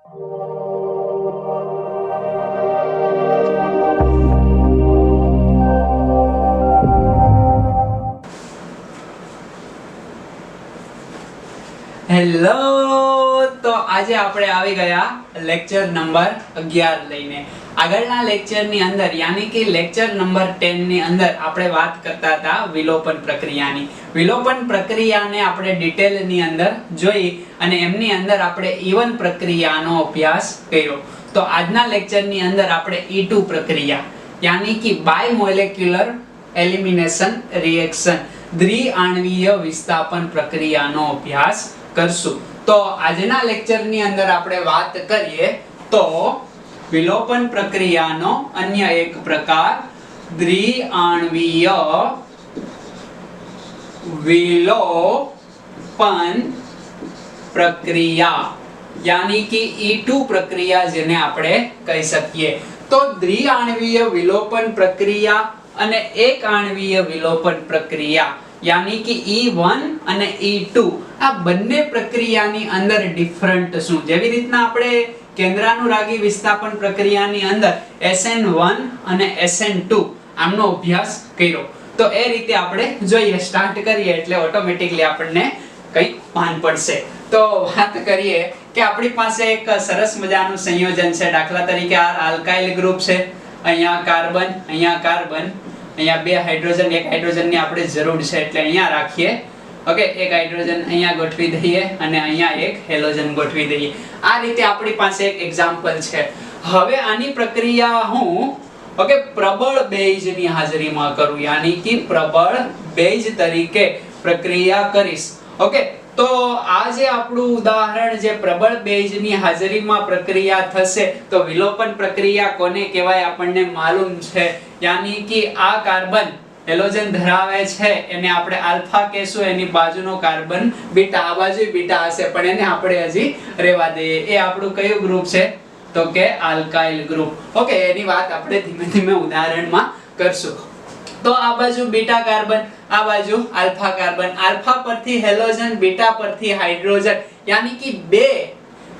Hello, તો આજે આપણે આવી ગયા લેક્ચર નંબર 11 લઈને. આગળના લેક્ચરની અંદર યાની કે લેક્ચર નંબર 10 ની અંદર આપણે વાત કરતા હતા વિલોપન પ્રક્રિયાની. વિલોપન પ્રક્રિયાને આપણે ડિટેલની અંદર જોઈ અને એમની અંદર આપણે E1 પ્રક્રિયાનો અભ્યાસ કર્યો. તો આજના લેક્ચરની અંદર આપણે E2 પ્રક્રિયા યાની કે બાયમોલેક્યુલર એલિમિનેશન રિએક્શન દ્વિઆણ્વીય વિસ્થાપન પ્રક્રિયાનો અભ્યાસ કરશું. તો આજના લેક્ચરની અંદર આપણે વાત કરીએ તો વિલોપન પ્રક્રિયાનો અન્ય એક પ્રકાર દ્વિઆણ્વીય વિલોપન પ્રક્રિયા યાની કે E2 પ્રક્રિયા જેને આપણે કહી શકીએ. તો દ્વિઆણ્વીય વિલોપન પ્રક્રિયા અને એક આણ્વીય વિલોપન પ્રક્રિયા યાની કે E1 અને E2 આ બંને પ્રક્રિયાની અંદર ડિફરન્ટ શું, જેવી રીતના આપણે કેન્દ્રાનુરાગી વિસ્થાપન પ્રક્રિયાની અંદર SN1 અને SN2 આમનો અભ્યાસ કર્યો. તો એ રીતે આપણે જોઈએ, સ્ટાર્ટ કરીએ એટલે ઓટોમેટિકલી આપણને કંઈક ભાન પડશે. તો વાત કરીએ કે આપણી પાસે એક સરસ મજાનું સંયોજન છે. દાખલા તરીકે આ આલ્કાઇલ ગ્રુપ છે, અહીંયા કાર્બન, અહીંયા કાર્બન, અહીંયા બે હાઇડ્રોજન, એક હાઇડ્રોજનની આપણે જરૂર છે એટલે અહીંયા રાખીએ. ઓકે, એક હાઇડ્રોજન અહીંયા ગોઠવી દઈએ અને અહીંયા એક હેલોજન ગોઠવી દઈએ. આ રીતે આપણી પાસે એક એક્ઝામ્પલ છે. હવે આની પ્રક્રિયા હું પ્રબળ બેઝની હાજરીમાં કરું, યાની કે પ્રબળ બેઝ તરીકે પ્રક્રિયા કરીશ. ઓકે, તો આ જે આપણું ઉદાહરણ જે પ્રબળ બેઝની હાજરીમાં પ્રક્રિયા થશે તો વિલોપન પ્રક્રિયા કોને કહેવાય આપણને માલુમ છે. યાની કે આ કાર્બન હેલોજન ધરાવે છે એને આપણે આલ્ફા કહેશું, એની બાજુનો કાર્બન બીટા, આ બાજુ બીટા હશે પણ એને આપણે હજી રહેવા દઈએ. એ આપણું કયું ગ્રુપ છે તો કે આલ્કાઇલ ગ્રુપ. ઓકે, એની વાત આપણે ધીમે ધીમે ઉદાહરણમાં કરશું. તો આ બાજુ બીટા કાર્બન, આ બાજુ આલ્ફા કાર્બન, આલ્ફા પરથી હેલોજન, બીટા પરથી હાઇડ્રોજન, યાની કે બે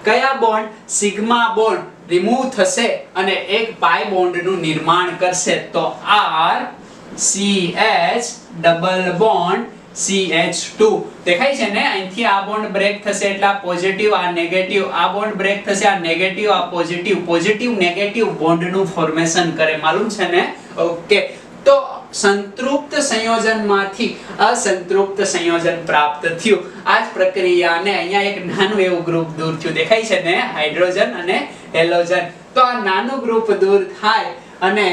કયા બોન્ડ સિગ્મા બોન્ડ રિમૂવ થશે અને એક પાઈ બોન્ડનું નિર્માણ કરશે. તો RCH ડબલ બોન્ડ CH2 દેખાય છે ને, અહીંથી આ બોન્ડ બ્રેક થશે એટલે આ પોઝિટિવ, આ નેગેટિવ, આ બોન્ડ બ્રેક થશે, આ નેગેટિવ, આ પોઝિટિવ, પોઝિટિવ નેગેટિવ બોન્ડનું ફોર્મેશન કરે, માલુમ છે ને. ઓકે, તો સંતૃપ્ત સંયોજનમાંથી અસંતૃપ્ત સંયોજન પ્રાપ્ત થયું. આ જ પ્રક્રિયાને અહીંયા એક નાનું એવું ગ્રુપ દૂર થયું, દેખાય છે ને, હાઇડ્રોજન અને હેલોજન. તો આ નાનું ગ્રુપ દૂર થાય અને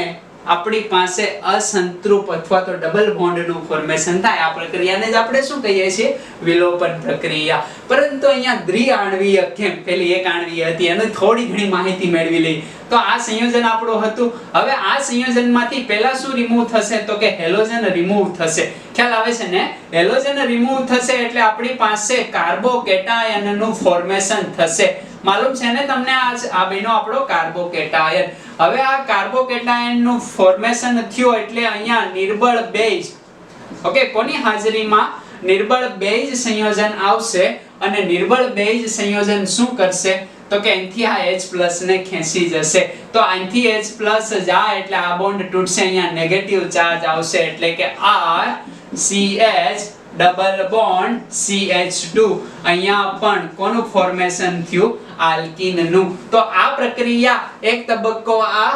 આપણી પાસે અસંતૃપ્ત અથવા તો ડબલ બોન્ડનું ફોર્મેશન થાય. આ પ્રક્રિયાને જ આપણે શું કહીએ છીએ? વિલોપન પ્રક્રિયા. પરંતુ અહીંયા દ્વિઆણ્વીય કેમ, પેલી એક આણ્વીય હતી એની થોડી ઘણી માહિતી મેળવી લઈ. તો આ સંયોજન આપણું હતું. હવે આ સંયોજનમાંથી પહેલા શું રિમૂવ થશે તો કે હેલોજન રિમૂવ થશે. ખ્યાલ આવે છે ને? હેલોજન રિમૂવ થશે એટલે આપણી પાસે કાર્બોકેટાયનનું ફોર્મેશન થશે. માલુમ છે ને તમને? આ બન્યો આપણો કાર્બોકેટાયન. હવે આ કાર્બોકેટાયનનું ફોર્મેશન થયું એટલે અહીંયા નિર્બળ બેઝ, ઓકે, કોની હાજરીમાં નિર્બળ બેઝ સંયોજન આવશે અને નિર્બળ બેઝ સંયોજન શું કરશે તો કે અહીંથી આ H+ ને ખેંચી જશે. તો અહીંથી H+ જાય એટલે આ બોન્ડ તૂટશે, અહીંયા નેગેટિવ ચાર્જ આવશે એટલે કે RCH ડબલ બોન્ડ CH2. અહીંયા પણ કોનું ફોર્મેશન થયું? આલ્કીનનું. તો આ પ્રક્રિયા એક તબક્કો આ,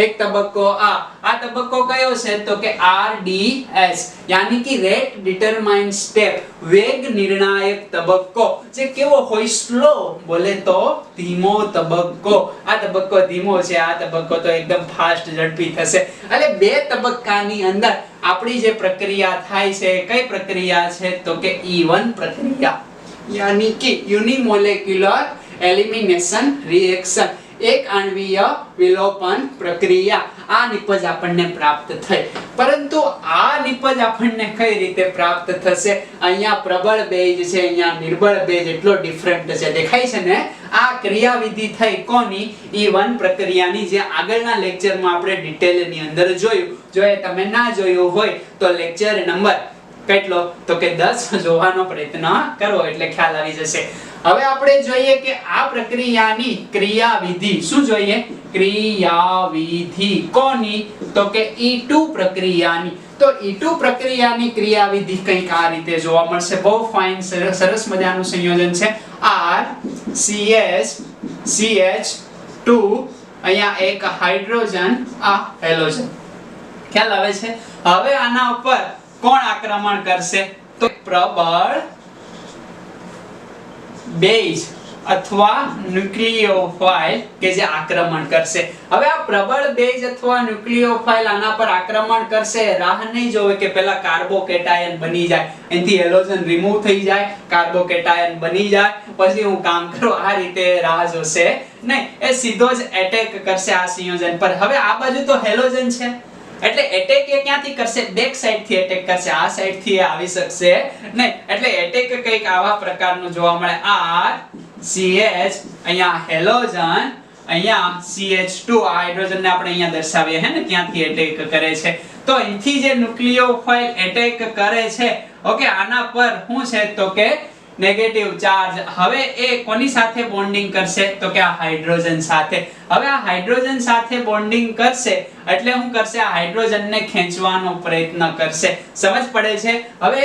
એક તબક્કો આ. આ તબક્કો કયો છે તો કે RDS યાની કે રેટ ડિટરમાઇન સ્ટેપ, વેગ નિર્ણાયક તબક્કો. જે કેવો હોય? સ્લો, બોલે તો ધીમો તબક્કો. આ તબક્કો ધીમો છે, આ તબક્કો તો એકદમ ફાસ્ટ, ઝડપી થશે. એટલે બે તબક્કાની અંદર આપણી જે પ્રક્રિયા થાય છે કઈ પ્રક્રિયા છે તો કે E1 પ્રક્રિયા યાની કે યુનિમોલેક્યુલર એલિમિનેશન રિએક્શન, એક આણ્વીય વિલોપન પ્રક્રિયા. આ નિપજ આપણને પ્રાપ્ત થઈ. પરંતુ આ નિપજ આપણને કઈ રીતે પ્રાપ્ત થશે? અહીંયા પ્રબળ બેઝ છે, અહીંયા નિર્બળ બેઝ, એટલો ડિફરન્ટ છે, દેખાય છે ને? આ ક્રિયાવિધિ થઈ કોની? E1 પ્રક્રિયાની, જે આગળના લેક્ચરમાં આપણે ડિટેલની અંદર જોયું. જો એ તમે ના જોયું હોય તો લેક્ચર નંબર કેટલો તો કે 10 જોવાનો પ્રયત્ન કરો એટલે ખ્યાલ આવી જશે. હવે આપણે જોઈએ કે આ પ્રક્રિયાની ક્રિયાવિધિ શું જોઈએ? ક્રિયાવિધિ કોની? તો કે E2 પ્રક્રિયાની. તો E2 પ્રક્રિયાની ક્રિયાવિધિ કંઈક આ રીતે જોવા મળશે. બહુ ફાઇન સરસ મજાનું સંયોજન છે. RCH2 અહીંયા એક હાઇડ્રોજન, આ હેલોજન. ખ્યાલ આવે છે? હવે આના ઉપર કોણ આક્રમણ કરશે? તો પ્રબળ બેઝ અથવા ન્યુક્લિયોફાઇલ કે જે આક્રમણ કરશે. હવે આ પ્રબળ બેઝ અથવા ન્યુક્લિયોફાઇલ આના પર આક્રમણ કરશે. રાહ નહીં જોવે કે પહેલા કાર્બોકેટાયન બની જાય, એથી હેલોજન રિમૂવ થઈ જાય, કાર્બોકેટાયન બની જાય, પછી હું કામ કરું, આ રીતે રાહ જોશે નહીં. એ સીધો જ એટેક કરશે આ સંયોજન પર. હવે આ બાજુ તો હેલોજન છે એટલે એટેક એ ક્યાંથી કરશે? બેક સાઈડ થી એટેક કરશે. આ સાઈડ થી આવી શકશે નહીં. એટલે એટેક કંઈક આવા પ્રકારનું જોવા મળે. RCH અહીંયા હેલોજન, અહીંયા CH2 આ હાઇડ્રોજન ને આપણે અહીંયા દર્શાવીએ હે ને, ત્યાંથી એટેક કરે છે. તો અહીંથી જે ન્યુક્લિયોફાઇલ એટેક કરે છે, ઓકે, આના પર શું છે? તો કે નેગેટિવ ચાર્જ. હવે એ કોની સાથે બોન્ડિંગ કરશે? તો કે આ હાઇડ્રોજન સાથે. હવે આ હાઇડ્રોજન સાથે બોન્ડિંગ કરશે એટલે શું કરશે? આ હાઇડ્રોજનને ખેંચવાનો પ્રયત્ન કરશે. સમજ પડે છે? હવે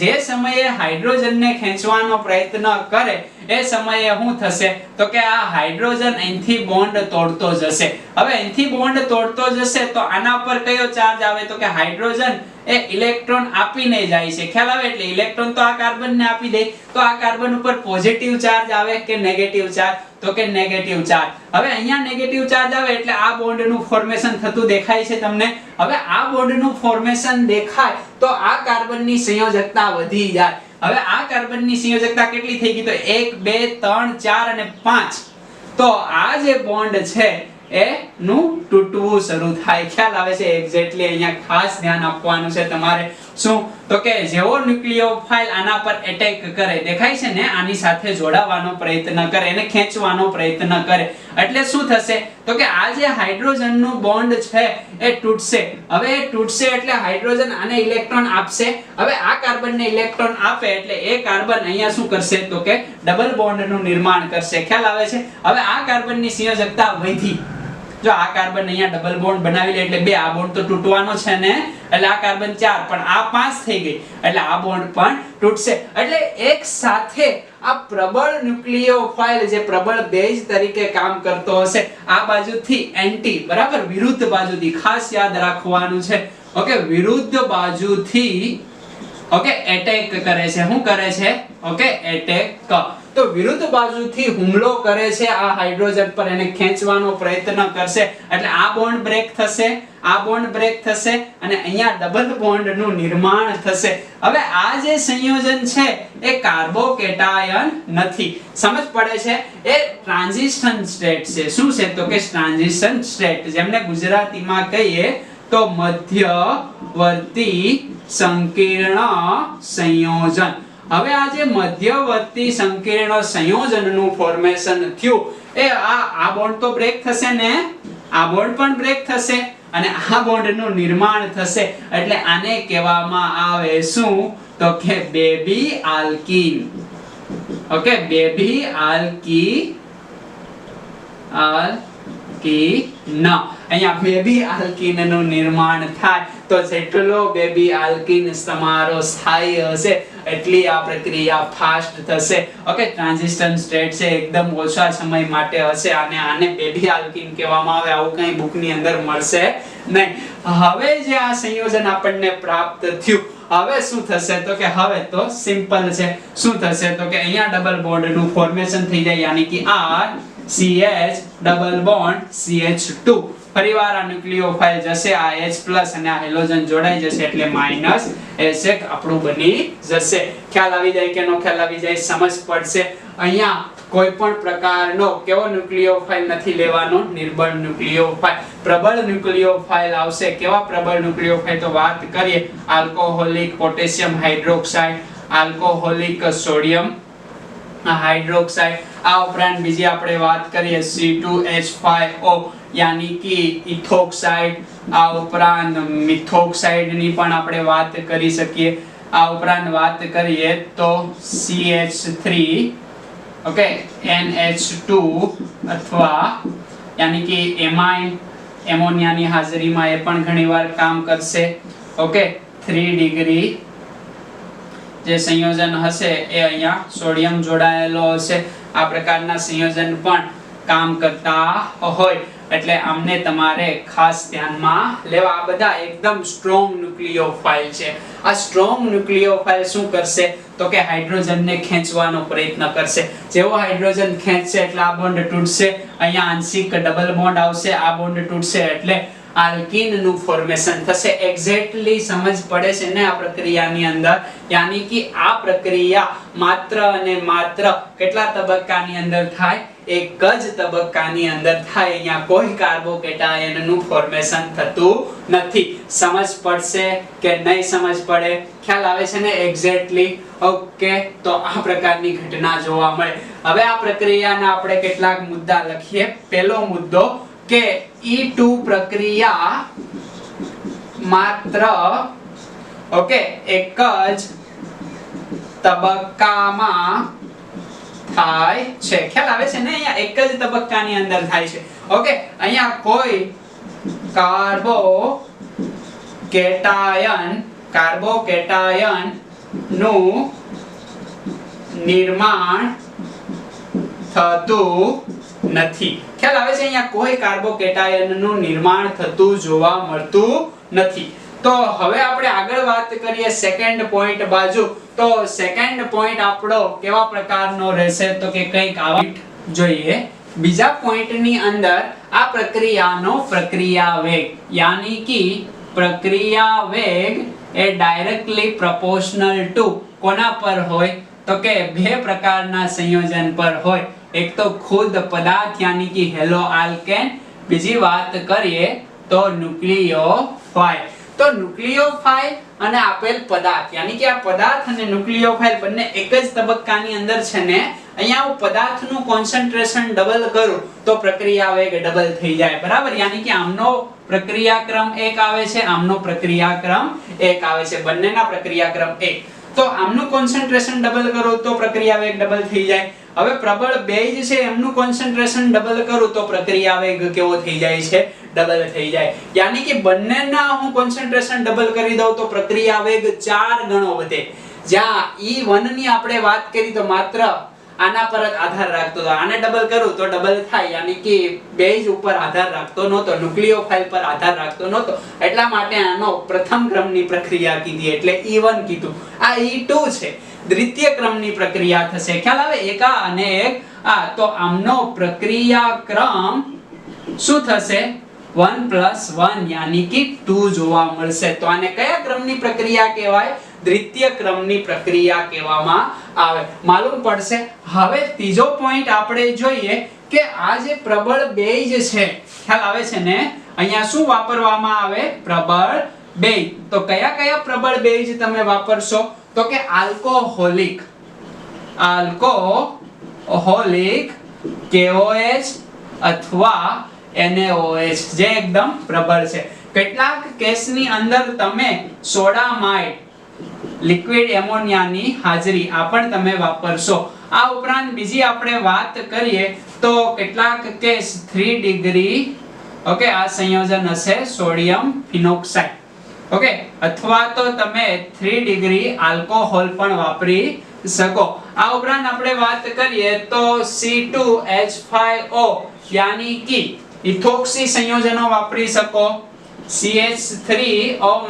જે સમયે હાઇડ્રોજનને ખેંચવાનો પ્રયત્ન કરે એ સમયે શું થશે? તો કે આ હાઇડ્રોજન અહીંથી બોન્ડ તોડતો જશે. હવે અહીંથી બોન્ડ તોડતો જશે તો આના પર કયો ચાર્જ આવે? તો કે હાઇડ્રોજન એ ઇલેક્ટ્રોન આપીને જાય છે. ખ્યાલ આવે? એટલે ઇલેક્ટ્રોન તો આ કાર્બનને આપી દે, તો આ કાર્બન ઉપર પોઝિટિવ ચાર્જ આવે કે નેગેટિવ ચાર્જ? તો કે નેગેટિવ ચાર્જ. હવે અહીંયા નેગેટિવ ચાર્જ આવે એટલે આ બોન્ડનું ફોર્મેશન થતું દેખાય છે તમને. હવે આ બોન્ડનું ફોર્મેશન દેખાય તો આ કાર્બનની સંયોજકતા વધી જાય. હવે આ કાર્બનની સંયોજકતા કેટલી થઈ ગઈ? તો 1 2 3 4 અને 5. તો આ જે બોન્ડ છે એનું તૂટવું શરૂ થાય. ખ્યાલ આવે છે? એક્ઝેક્ટલી અહીંયા ખાસ ધ્યાન આપવાનું છે તમારે. શું? તો કે જેવો ન્યુક્લિયોફાઇલ આના પર એટેક કરે, દેખાય છે ને, આની સાથે જોડાવાનો પ્રયત્ન કરે, એને ખેંચવાનો પ્રયત્ન કરે એટલે શું થશે? તો કે આ જે હાઇડ્રોજનનું બોન્ડ છે એ તૂટશે. હવે એ તૂટશે એટલે હાઇડ્રોજન આને ઇલેક્ટ્રોન આપશે. હવે આ કાર્બનને ઇલેક્ટ્રોન આપે એટલે એ કાર્બન અહીંયા શું કરશે? તો કે ડબલ બોન્ડનું નિર્માણ કરશે. ખ્યાલ આવે છે? હવે આ કાર્બનની સંયોજકતા વધી. જો આ કાર્બન અહીંયા ડબલ બોન્ડ બનાવી લે એટલે 2, આ બોન્ડ તો તૂટવાનો છે ને, એટલે આ કાર્બન 4 પણ આ 5 થઈ ગઈ એટલે આ બોન્ડ પણ તૂટશે. એટલે એક સાથે આ પ્રબળ ન્યુક્લિયોફાઇલ જે પ્રબળ બેઝ તરીકે કામ કરતો હશે, આ બાજુથી એન્ટી, બરાબર, વિરુદ્ધ બાજુથી, ખાસ યાદ રાખવાનું છે. ઓકે, વિરુદ્ધ બાજુથી ઓકે એટેક કરે છે. શું કરે છે? Okay, attack. તો વિરુદ્ધ બાજુથી હુમલો કરે છે આ હાઇડ્રોજન પર, એને ખેંચવાનો પ્રયત્ન કરશે એટલે આ બોન્ડ બ્રેક થશે, આ બોન્ડ બ્રેક થશે અને અહીંયા ડબલ બોન્ડનું નિર્માણ થશે. હવે આ જે સંયોજન છે એ કાર્બોકેટાયન નથી. સમજ પડે છે? એ ટ્રાન્ઝિશન સ્ટેટ છે. શું છે? તો કે ટ્રાન્ઝિશન સ્ટેટ, જેમને ગુજરાતીમાં કહીએ તો મધ્યવર્તી સંકીર્ણ સંયોજન. હવે આ જે મધ્યવર્તી સંકીર્ણ સંયોજનનું ફોર્મેશન થયું એ આ બોન્ડ તો બ્રેક થશે ને, આ બોન્ડ પણ બ્રેક થશે અને આ બોન્ડનું નિર્માણ થશે એટલે આને કહેવામાં આવે શું? તો કે baby alkene. Okay, baby alkene. અહીંયા બેબી આલ્કીન નું નિર્માણ થાય. તો જેટલો બેબી આલ્કીન તમારો સ્થાયી હશે એટલી આ પ્રક્રિયા ફાસ્ટ થશે. ઓકે, ટ્રાન્ઝિશન સ્ટેટ છે, એકદમ ઓછા સમય માટે હશે અને આને બેબી આલ્કીન કહેવામાં આવે. આવું કંઈ બુકની અંદર મળશે નહીં. હવે જે આ સંયોજન આપણને પ્રાપ્ત થયું, હવે શું થશે? તો કે હવે તો સિમ્પલ છે. શું થશે? તો કે અહીંયા ડબલ બોન્ડ નું ફોર્મેશન થઈ જાય, યાની કે RCH ડબલ બોન્ડ CH2. ફરીવાર આ ન્યુક્લિયોફાઇલ જશે, આ H+ અને આ હેલોજન જોડાઈ જશે એટલે -H આપણું બની જશે. ખ્યાલ આવી જાય કે નો ખ્યાલ આવી જાય? સમજ પડશે? અહીંયા કોઈ પણ પ્રકારનો કેવો ન્યુક્લિયોફાઇલ નથી લેવાનો, નિર્બળ ન્યુક્લિયોફાઇલ. પ્રબળ ન્યુક્લિયોફાઇલ આવશે. કેવા પ્રબળ ન્યુક્લિયોફાઇલ? તો વાત કરીએ alcoholic potassium hydroxide, alcoholic sodium hydroxide. આ ઉપરાંત બીજી આપણે વાત કરીએ C2H5O યાની કે ઇથોક્સાઇડ. આ ઉપરાંત મિથોક્સાઇડ ની પણ આપણે વાત કરી શકીએ. આ ઉપરાંત વાત કરીએ તો CH3 ઓકે NH2 અથવા यानी कि એમાઇન એમોનિયાની હાજરીમાં એ પણ ઘણીવાર કામ કરશે ઓકે 3 ડિગ્રી જે સંયોજન હશે એ અહીંયા સોડિયમ જોડાયેલો હશે આ પ્રકારના સંયોજન પણ કામ કરતા હોય એટલે આમને તમારે ખાસ ધ્યાનમાં લેવા આ બધા એકદમ સ્ટ્રોંગ ન્યુક્લિયોફાઇલ છે આ સ્ટ્રોંગ ન્યુક્લિયોફાઇલ શું કરશે તો કે હાઇડ્રોજનને ખેંચવાનો પ્રયત્ન કરશે જેવો હાઇડ્રોજન ખેંચશે એટલે આ બોન્ડ તૂટશે અહીંયા આંશિક ડબલ બોન્ડ આવશે આ બોન્ડ તૂટશે એટલે આલ્કીન નું ફોર્મેશન થશે એક્ઝેક્ટલી સમજ પડે છે ને આ પ્રક્રિયાની અંદર યાની કે આ પ્રક્રિયા માત્ર અને માત્ર કેટલા તબક્કાની અંદર થાય એક જ તબક્કાની અંદર થાય અહીંયા કોઈ કાર્બોકેટાયન નું ફોર્મેશન થતું નથી સમજ પડશે કે નહીં સમજ પડે ખ્યાલ આવે છે ને એક્ઝેક્ટલી ઓકે તો આ પ્રકારની ઘટના જોવા મળે હવે આ પ્રક્રિયાના આપણે કેટલાક મુદ્દા લખીએ પહેલો મુદ્દો કે E2 પ્રક્રિયા માત્ર ઓકે એક જ તબક્કામાં થાય છે ખ્યાલ આવે છે ને અહીંયા એક જ તબક્કાની અંદર થાય છે ઓકે અહીંયા કોઈ કાર્બોકેટાયન નું નિર્માણ થતું નથી ખ્યાલ આવે છે અહીંયા કોઈ કાર્બોકેટાયન નું નિર્માણ થતું જોવા મળતું નથી તો હવે આપણે આગળ વાત કરીએ સેકન્ડ પોઈન્ટ બાજુ તો સેકન્ડ પોઈન્ટ આપણો કેવા પ્રકારનો રહેશે તો કે કંઈક આવા જોઈએ બીજા પોઈન્ટની અંદર આ પ્રક્રિયાનો પ્રક્રિયા વેગ યાની કે પ્રક્રિયા વેગ એ ડાયરેક્ટલી પ્રોપોર્શનલ ટુ કોના પર હોય તો કે બે પ્રકારના સંયોજન પર હોય એક તો ખુદ પદાર્થ યાની કે હેલો આલ્કેન બીજી વાત કરીએ તો ન્યુક્લિયોફાઇલ તો ન્યુક્લિયોફાઇલ અને આપેલ પદાર્થ યાની કે આ પદાર્થ અને ન્યુક્લિયોફાઇલ બંને એક જ તબક્કાની અંદર છે ને અહીંયા હું પદાર્થનું કોન્સન્ટ્રેશન ડબલ કરું તો પ્રક્રિયા વેગ ડબલ થઈ જાય બરાબર યાની કે આમનો પ્રક્રિયાક્રમ 1 આવે છે આમનો પ્રક્રિયાક્રમ 1 આવે છે બંનેના પ્રક્રિયાક્રમ 1 તો આમનું કોન્સન્ટ્રેશન ડબલ કરો તો પ્રક્રિયા વેગ ડબલ થઈ જાય હવે પ્રબળ બેઝ છે એમનું કોન્સન્ટ્રેશન ડબલ કરું તો પ્રક્રિયા વેગ કેવો થઈ જાય છે ડબલ થઈ જાય યાની કે બંનેના હું કોન્સન્ટ્રેશન ડબલ કરી દઉં તો પ્રક્રિયા વેગ 4 ગણો વધે જ્યાં E1 ની આપણે વાત કરી તો માત્ર આના પર આધાર રાખતો હતો આને ડબલ કરું તો ડબલ થાય યાની કે બેઝ ઉપર આધાર રાખતો નહોતો ન્યુક્લિયોફાઇલ પર આધાર રાખતો નહોતો એટલા માટે આનો પ્રથમ ક્રમની પ્રક્રિયા કીધી એટલે E1 કીધું આ E2 છે દ્વિતીય ક્રમની પ્રક્રિયા થશે ખ્યાલ આવે એક આ અને એક આ તો આમનો પ્રક્રિયાક્રમ શું થશે 1 + 1 યાની કે 2 જોવા મળશે તો આને કયા ક્રમની પ્રક્રિયા કહેવાય દ્વિતીય ક્રમની પ્રક્રિયા કહેવામાં આવે માલુમ પડશે હવે ત્રીજો પોઈન્ટ આપણે જોઈએ કે આ જે પ્રબળ બેઝ છે ખ્યાલ આવે છે ને અહીંયા શું વાપરવામાં આવે પ્રબળ બેઝ તો કયા કયા પ્રબળ બેઝ તમે વાપરશો તો કે આલ્કોહોલિક KOH અથવા NaOH જે એકદમ પ્રબળ છે કેટલાક કેસની અંદર તમે સોડામાઇડ લિક્વિડ એમોનિયાની હાજરી આ પણ તમે વાપરશો આ ઉપરાંત બીજી આપણે વાત કરીએ તો કેટલાક કેસ 3 ડિગ્રી ઓકે આ સંયોજન હશે સોડિયમ ફિનોક્સાઇડ ઓકે અથવા તો તમે 3 ડિગ્રી આલ્કોહોલ પણ વાપરી શકો આ ઉપરાંત આપણે વાત કરીએ તો C2H5O યાની કે ઇથોક્સી સંયોજનો વાપરી શકો CH3O-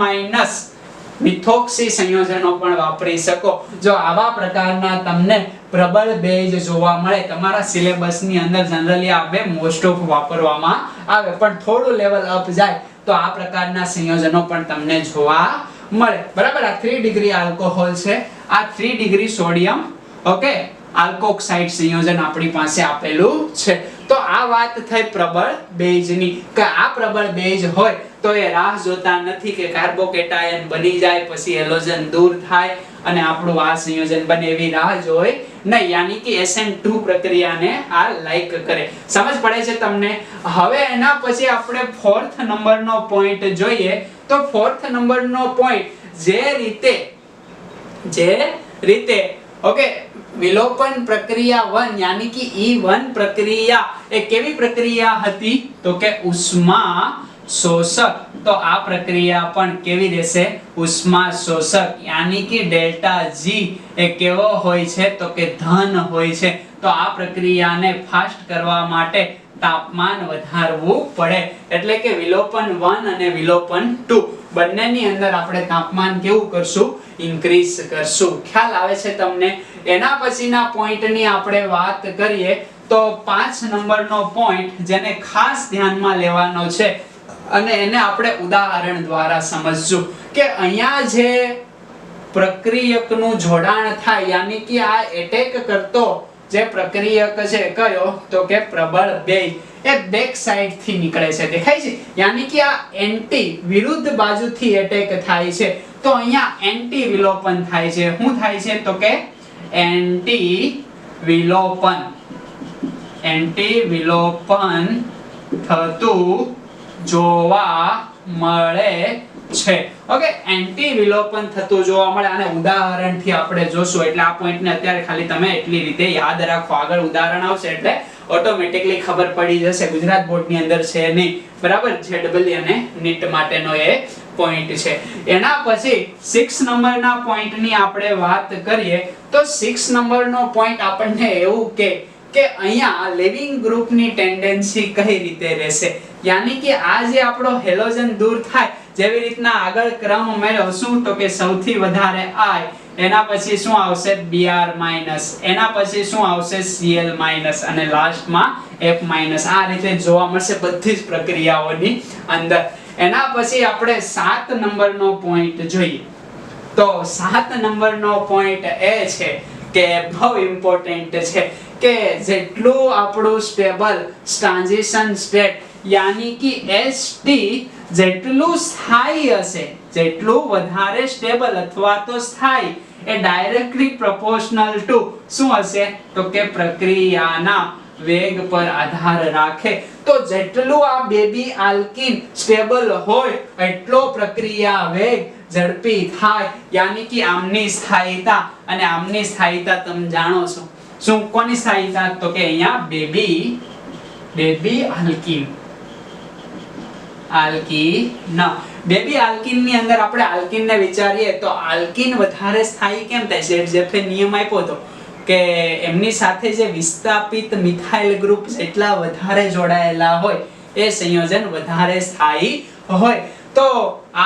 મિથોક્સી સંયોજનો પણ વાપરી શકો જો આવા પ્રકારના તમને પ્રબળ બેઝ જોવા મળે તમારા સિલેબસની અંદર જનરલી આ બે મોસ્ટ ઓફ વાપરવામાં આવે પણ થોડું લેવલ અપ જાય તો આ પ્રકારના સંયોજનો પણ તમને જોવા મળે બરાબર આ 3 ડિગ્રી આલ્કોહોલ છે આ 3 ડિગ્રી સોડિયમ ઓકે આલ્કોક્સાઇડ સંયોજન આપણી પાસે આપેલું છે તો આ વાત થઈ પ્રબળ બેઝની કે આ પ્રબળ બેઝ હોય તો એ રાહ જોતા નથી કે કાર્બોકેટાયન બની જાય પછી હેલોજન દૂર થાય અને આપણું આ સંયોજન બને એવી રાહ જોઈ નહીં યાની કે SN2 પ્રક્રિયાને આ લાઈક કરે સમજ પડે છે તમને હવે એના પછી આપણે 4th નંબરનો પોઈન્ટ જોઈએ તો 4th નંબરનો પોઈન્ટ જે રીતે ઓકે, વિલોપન પ્રક્રિયા 1 यानी कि E1 પ્રક્રિયા એ કેવી પ્રક્રિયા હતી? તો કે ઉષ્મા શોષક. તો આ પ્રક્રિયા પણ કેવી રહેશે? ઉષ્મા શોષક. यानी कि ડેલ્ટા G એ કેવો હોય છે? તો કે ધન હોય છે. તો આ પ્રક્રિયાને ફાસ્ટ કરવા માટે તાપમાન વધારવું પડે. એટલે કે વિલોપન 1 અને વિલોપન 2 બંનેની અંદર આપણે તાપમાન કેવું કરશું? ઇન્ક્રીઝ કરશું. ખ્યાલ આવે છે તમને? એના પછીના પોઈન્ટની આપણે વાત કરીએ તો 5 નંબરનો પોઈન્ટ જેને ખાસ ધ્યાનમાં લેવાનો છે અને એને આપણે ઉદાહરણ દ્વારા સમજશું કે અહીંયા જે પ્રક્રિયકનું જોડાણ થાય यानी कि આ એટેક કરતો જે પ્રક્રિયક છે કયો? તો કે પ્રબળ બેઝ એ બેક સાઈડ થી નીકળે છે. દેખાય છે? यानी कि આ એન્ટી વિરુદ્ધ બાજુથી એટેક થાય છે. તો અહીંયા એન્ટી વિલોપન થાય છે. શું થાય છે? તો કે એન્ટી વિલોપન. એન્ટી વિલોપન થતું જોવા મળે છે. ઓકે, એન્ટી વિલોપન થતું જોવા મળે. અને ઉદાહરણથી આપણે જોશું એટલે આ પોઈન્ટને અત્યારે ખાલી તમે એટલી રીતે યાદ રાખો. આગળ ઉદાહરણ આવશે એટલે ઓટોમેટિકલી ખબર પડી જશે. ગુજરાત બોર્ડની અંદર છે નહીં, બરાબર? જેડબલ્યુ અને નીટ માટેનો એ પોઈન્ટ છે. એના પછી 6 નંબરના પોઈન્ટની આપણે વાત કરીએ તો 6 નંબરનો પોઈન્ટ આપણને એવું કે અહીંયા લિવિંગ ગ્રુપની ટેન્ડન્સી કઈ રીતે રહેશે? यानी कि આ જે આપણો હેલોજન દૂર થાય જેવી રીતના આગળ ક્રમ મેળવશું તો કે સૌથી વધારે I, એના પછી શું આવશે? Br-, એના પછી શું આવશે? Cl- અને લાસ્ટમાં F-. આ રીતે જોવા મળશે બધી જ પ્રક્રિયાઓની અંદર. એના પછી આપણે 7 નંબરનો પોઈન્ટ જોઈએ તો 7 નંબરનો પોઈન્ટ એ છે કે બહુ ઇમ્પોર્ટન્ટ છે કે જેટલું આપણું સ્ટેબલ ટ્રાન્ઝિશન સ્ટેટ यानी कि ST જેટલું સ્થાયી હશે, જેટલું વધારે સ્ટેબલ અથવા તો સ્થાયી એ ડાયરેક્ટલી પ્રોપોર્શનલ ટુ શું હશે? તો કે પ્રક્રિયાના વેગ પર આધાર રાખે. તો જેટલું આ બેબી આલ્કીન સ્ટેબલ હોય એટલો પ્રક્રિયા વેગ ઝડપી થાય. यानी कि આમની સ્થાયીતા અને આમની સ્થાયીતા તમે જાણો છો. શું કોની સ્થાયીતા? તો કે અહીંયા બેબી આલ્કીન. બેબી આલ્કીન ની અંદર આપણે આલ્કીન ને વિચારીએ તો આલ્કીન વધારે સ્થાયી કેમ થાય? જેફે નિયમ આપ્યો હતો કે એમની સાથે જે વિસ્થાપિત મિથાઇલ ગ્રુપ જેટલા વધારે જોડાયેલા હોય એ સંયોજન વધારે સ્થાયી હોય. તો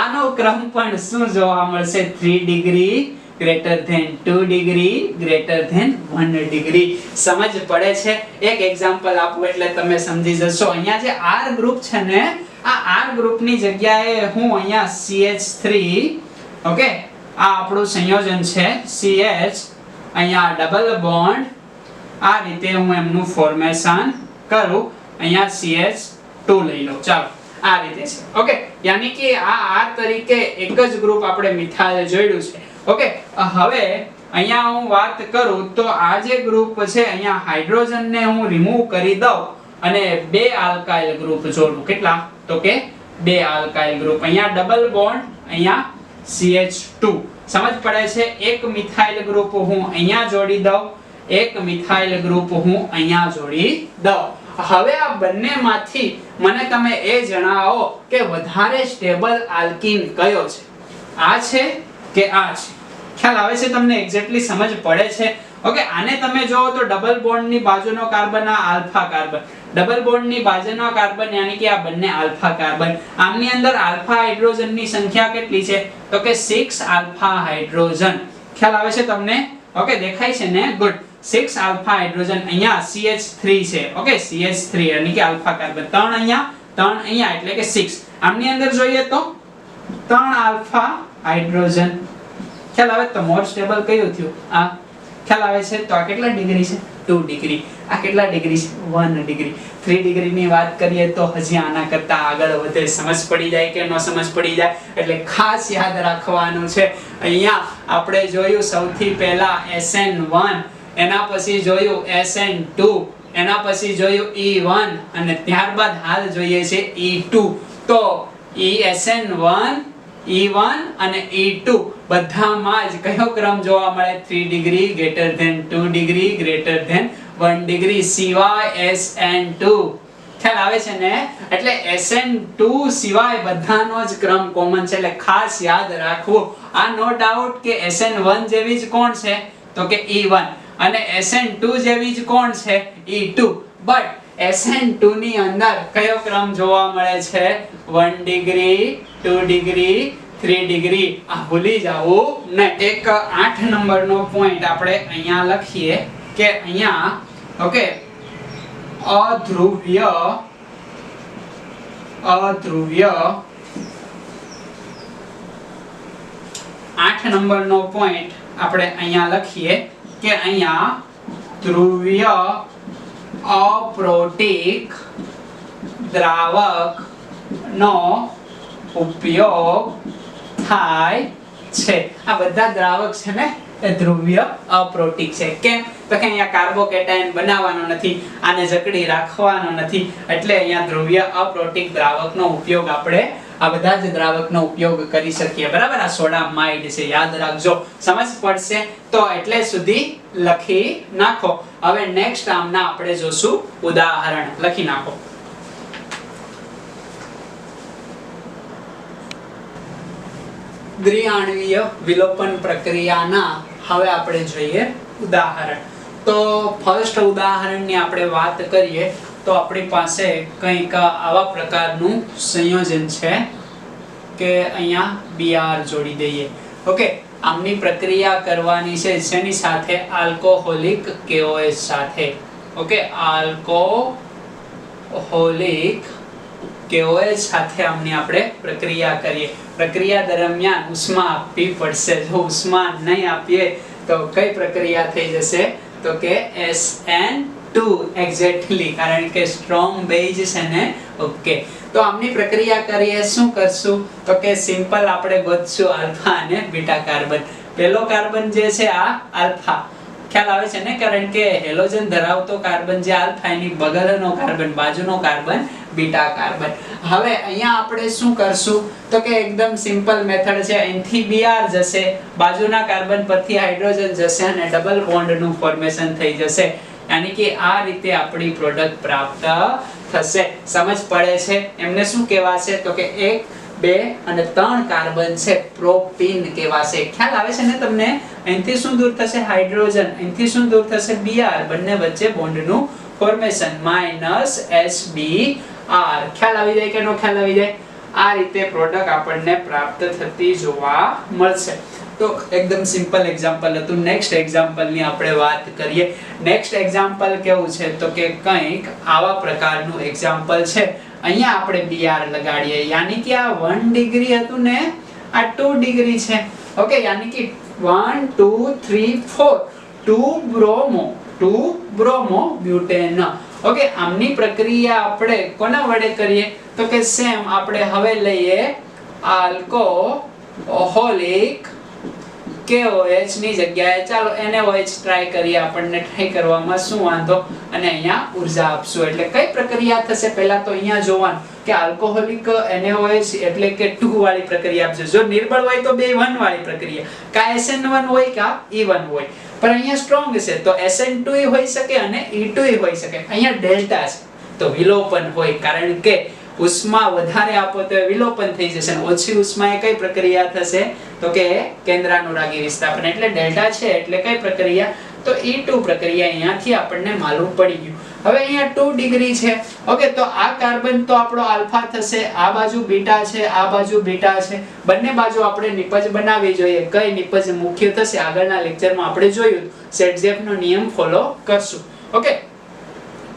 આનો ક્રમ પણ શું જોવા મળશે? 3 degree greater than 2 degree greater than 1 degree. સમજ પડે છે? એક એક્ઝામ્પલ આપું એટલે તમે સમજી જશો. અહીંયા જે R ગ્રુપ છે ને, આ R ગ્રુપની જગ્યાએ હું અહીંયા CH3, ઓકે, આ આપણું સંયોજન છે CH, અહીંયા ડબલ બોન્ડ, આ રીતે હું એમનું ફોર્મેશન કરું. અહીંયા CH2 લઈ લો. ચાલો, આ રીતે છે. ઓકે, यानी कि આ R તરીકે એક જ ગ્રુપ આપણે મિથાઇલ જોડ્યું છે. ઓકે, હવે અહીંયા હું વાત કરું તો આ જે ગ્રુપ છે અહીંયા હાઇડ્રોજન ને હું રિમૂવ કરી દઉં અને બે આલ્કાઇલ ગ્રુપ જોડું. કેટલા? તો કે બે આલ્કાઇલ ગ્રુપ. અહીંયા ડબલ બોન્ડ, અહીંયા CH2. સમજ પડે છે? એક મિથાઇલ ગ્રુપ હું અહીંયા જોડી દઉં, એક મિથાઇલ ગ્રુપ હું અહીંયા જોડી દઉં. હવે આ બંનેમાંથી મને તમે એ જણાવો કે વધારે સ્ટેબલ આલ્કીન કયો છે? આ છે કે આ છે? ખ્યાલ આવે છે તમને? એક્ઝેક્ટલી સમજ પડે છે? ઓકે, આને તમે જોવો તો ડબલ બોન્ડ ની બાજુનો કાર્બન આ આલ્ફા કાર્બન, ડબલ બોન્ડ ની બાજુનો કાર્બન यानी कि આ બંને આલ્ફા કાર્બન. આમની અંદર આલ્ફા હાઇડ્રોજન ની સંખ્યા કેટલી છે? તો કે 6 આલ્ફા હાઇડ્રોજન. ખ્યાલ આવે છે તમને? ઓકે, દેખાય છે ને? ગુડ. 6 alpha hydrogen. અહીંયા CH3 છે. ઓકે, CH3 यानी कि આલ્ફા કાર્બન. 3 અહીંયા એટલે કે 6. આમની અંદર જોઈએ તો 3 આલ્ફા હાઇડ્રોજન. ખ્યાલ આવે? તો મોર સ્ટેબલ કયું થયું? આ. ખ્યાલ આવે છે? તો આ કેટલા ડિગ્રી છે? 2 ડિગ્રી. આ કેટલા ડિગ્રી છે? 1 ડિગ્રી. 3 ડિગ્રી ની વાત કરીએ તો હજી આના કરતા આગળ વધે. સમજ પડી જાય કે ન સમજ પડી જાય? એટલે ખાસ યાદ રાખવાનું છે. અહીંયા આપણે જોયું સૌથી પહેલા SN1, એના પછી જોયું SN2, એના પછી જોયું E1 અને ત્યારબાદ હાલ જોઈએ છે E2. તો SN1, E1 અને E2 બધામાં જ કયો ક્રમ જોવા મળે? 3 degree greater than 2 degree greater than 1 degree સિવાય SN2. ખ્યાલ આવે છે ને? એટલે SN2 સિવાય બધાનો જ ક્રમ કોમન છે, એટલે ખાસ યાદ રાખવું. આ નો ડાઉટ કે SN1 જેવી જ કોણ છે? તો કે E1 અને SN2 જેવી જ કોણ છે? E2. બટ SN2 ની અંદર કયો ક્રમ જોવા મળે છે? 1 ડિગ્રી 2 ડિગ્રી 3 ડિગ્રી. આ ભૂલી જાવું નહીં. એક 8 નંબરનો પોઈન્ટ આપણે અહીંયા લખીએ કે અહીંયા ઓકે અધ્રુવ્ય 8 નંબરનો પોઈન્ટ આપણે અહીંયા લખીએ કે અહીંયા ધ્રુવીય અપ્રોટીક દ્રાવક નો ઉપયોગ થાય છે. આ બધા દ્રાવક છે ને એ ધ્રુવીય અપ્રોટીક છે. કેમ? તો કે અહીંયા કાર્બોકેટાયન બનાવવાનો નથી, આને જકડી રાખવાનો નથી, એટલે અહીંયા ધ્રુવીય અપ્રોટીક દ્રાવકનો ઉપયોગ આપણે આ બધા જ દ્રાવકનો ઉપયોગ કરી શકીએ. બરાબર? આ સોડામાઇડ છે, યાદ રાખજો. સમજ પડશે તો એટલે સુધી લખી નાખો. હવે નેક્સ્ટ આમના આપણે જોશું ઉદાહરણ. લખી નાખો. દ્વિઆણ્વીય વિલોપન પ્રક્રિયાના હવે આપણે જોઈએ ઉદાહરણ. તો ફર્સ્ટ ઉદાહરણની આપણે વાત કરીએ તો આપણી પાસે કંઈક આવા પ્રકારનું સંયોજન છે કે અહીંયા Br જોડી દઈએ. ઓકે, આમની પ્રક્રિયા કરવાની છે જેની સાથે આલ્કોહોલિક KOH સાથે. ઓકે, આલ્કોહોલિક KOH સાથે આમની આપણે પ્રક્રિયા કરીએ. પ્રક્રિયા દરમિયાન ઉષ્મા આપવી પડશે. જો ઉષ્મા નહીં આપીએ તો કઈ પ્રક્રિયા થઈ જશે? તો કે SN2 એક્ઝેક્ટલી, કારણ કે સ્ટ્રોંગ બેઝ છે ને. ઓકે, તો આમની પ્રક્રિયા કરીએ. શું કરશું? તો કે સિમ્પલ આપણે ગોતશું આલ્ફા અને બીટા કાર્બન. પહેલો કાર્બન જે છે આ આલ્ફા, ખ્યાલ આવે છે ને? કારણ કે હેલોજન ધરાવતો કાર્બન જે આલ્ફા, એની બગલનો કાર્બન, બાજુનો કાર્બન બીટા કાર્બન. હવે અહીંયા આપણે શું કરશું? તો કે એકદમ સિમ્પલ મેથડ છે. અહીંથી Br જશે, બાજુના કાર્બન પરથી હાઇડ્રોજન જશે અને ડબલ બોન્ડનું ફોર્મેશન થઈ જશે. યાની કે આ રીતે આપણી પ્રોડક્ટ પ્રાપ્ત થશે. સમજ પડે છે? એમને શું કહેવાશે? તો કે 1 2 અને 3 કાર્બન છે, પ્રોપીન કહેવાશે. ખ્યાલ આવે છે ને તમને? અહીંથી શું દૂર થશે? હાઇડ્રોજન. અહીંથી શું દૂર થશે? Br. બંને વચ્ચે બોન્ડનું ફોર્મેશન -SBr. ખ્યાલ આવી જાય કે નો ખ્યાલ આવી જાય? આ રીતે પ્રોડક્ટ આપણને પ્રાપ્ત થતી જોવા મળશે. તો એકદમ સિમ્પલ એક્ઝામ્પલ હતું. નેક્સ્ટ એક્ઝામ્પલની આપણે વાત કરીએ. નેક્સ્ટ એક્ઝામ્પલ કેવું છે? તો કે કંઈક આવા પ્રકારનું એક્ઝામ્પલ છે. અહીંયા આપણે Br લગાડીએ. યાની કે આ 1 ડિગ્રી હતું ને, આ 2 ડિગ્રી છે. ઓકે, યાની કે 1 2 3 4 2 બ્રોમો બ્યુટેન. ઓકે, આમની પ્રક્રિયા આપણે કોના વડે કરીએ? તો કે સેમ આપણે હવે લઈએ આલ્કોહોલિક KOH ની જગ્યાએ ચાલો NaOH ટ્રાય કરીએ. આપણને ટ્રાય કરવામાં શું વાંધો? અને અહીંયા ઉર્જા આપશું. એટલે કઈ પ્રક્રિયા થશે? પહેલા તો અહીંયા જોવાનું કે આલ્કોહોલિક NaOH એટલે કે 2 વાળી પ્રક્રિયા આપજો. જો નિર્બળ હોય તો 2 1 વાળી પ્રક્રિયા, કા SN1 હોય કા E1 હોય. પણ અહીંયા સ્ટ્રોંગ છે તો SN2 હોઈ શકે અને E2 હોઈ શકે. અહીંયા ડેલ્ટા છે તો વિલોપન હોય, કારણ કે ઉષ્મા વધારે આપો તો વિલોપન થઈ જશે અને ઓછી ઉષ્માએ કઈ પ્રક્રિયા થશે? તો કે કેન્દ્રાનુરાગી વિસ્થાપન. એટલે ડેલ્ટા છે એટલે કઈ પ્રક્રિયા? તો E2 પ્રક્રિયા. અહીંયાથી આપણને માલુમ પડી ગયું. હવે અહીંયા 2 ડિગ્રી છે. ઓકે, તો આ કાર્બન તો આપણો આલ્ફા થશે, આ બાજુ બીટા છે, આ બાજુ બીટા છે. બંને બાજુ આપણે નિપજ બનાવવી જોઈએ. કઈ નિપજ મુખ્ય થશે? આગળના લેક્ચરમાં આપણે જોયું. સેટઝેપનો નિયમ ફોલો કરશું. ઓકે,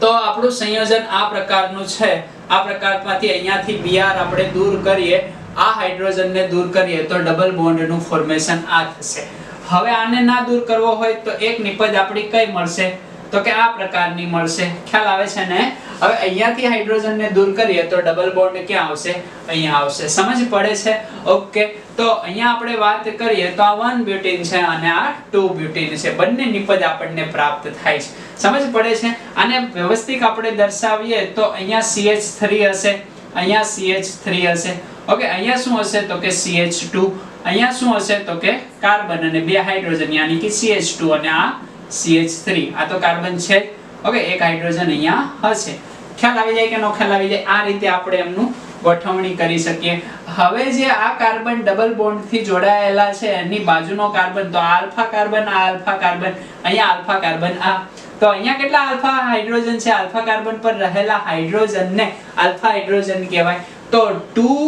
તો આપણું સંયોજન આ પ્રકારનું છે. આ પ્રકારમાંથી અહીંયાથી Br આપણે દૂર કરીએ, આ હાઇડ્રોજનને દૂર કરીએ તો ડબલ બોન્ડનું ફોર્મેશન આ થશે. હવે આને ના દૂર કરવો હોય તો એક નિપજ આપણી કઈ મળશે? તો કે આ પ્રકારની મળશે. ખ્યાલ આવે છે ને? હવે અહીંયાથી હાઇડ્રોજનને દૂર કરીએ તો ડબલ બોન્ડ ક્યાં આવશે? અહીંયા આવશે. સમજ પડે છે? ઓકે, તો અહીંયા આપણે વાત કરીએ તો આ 1 બ્યુટીન છે અને આ 2 બ્યુટીન છે. બંને નિપજ આપણને પ્રાપ્ત થાય છે. સમજ પડે છે? આને વ્યવસ્થિત આપણે દર્શાવીએ તો અહીંયા CH3 હશે, અહીંયા CH3 હશે. ઓકે, અહીંયા શું હશે તો કે CH2, અહીંયા શું હશે તો કે કાર્બન અને બે હાઇડ્રોજન યાની કે CH2 અને આ CH3, આ તો કાર્બન છે. ઓકે, એક હાઇડ્રોજન અહીંયા હશે. ખ્યાલ આવી જાય કે નો ખ્યાલ આવી જાય? આ રીતે આપણે એમનું ગોઠવણી કરી શકીએ. હવે જે આ કાર્બન ડબલ બોન્ડ થી જોડાયેલા છે એની બાજુનો કાર્બન, તો આલ્ફા કાર્બન, આ આલ્ફા કાર્બન, અહીંયા આલ્ફા કાર્બન, આ તો અહીંયા કેટલા આલ્ફા હાઇડ્રોજન છે? આલ્ફા કાર્બન પર રહેલા હાઇડ્રોજનને આલ્ફા હાઇડ્રોજન કહેવાય. તો 2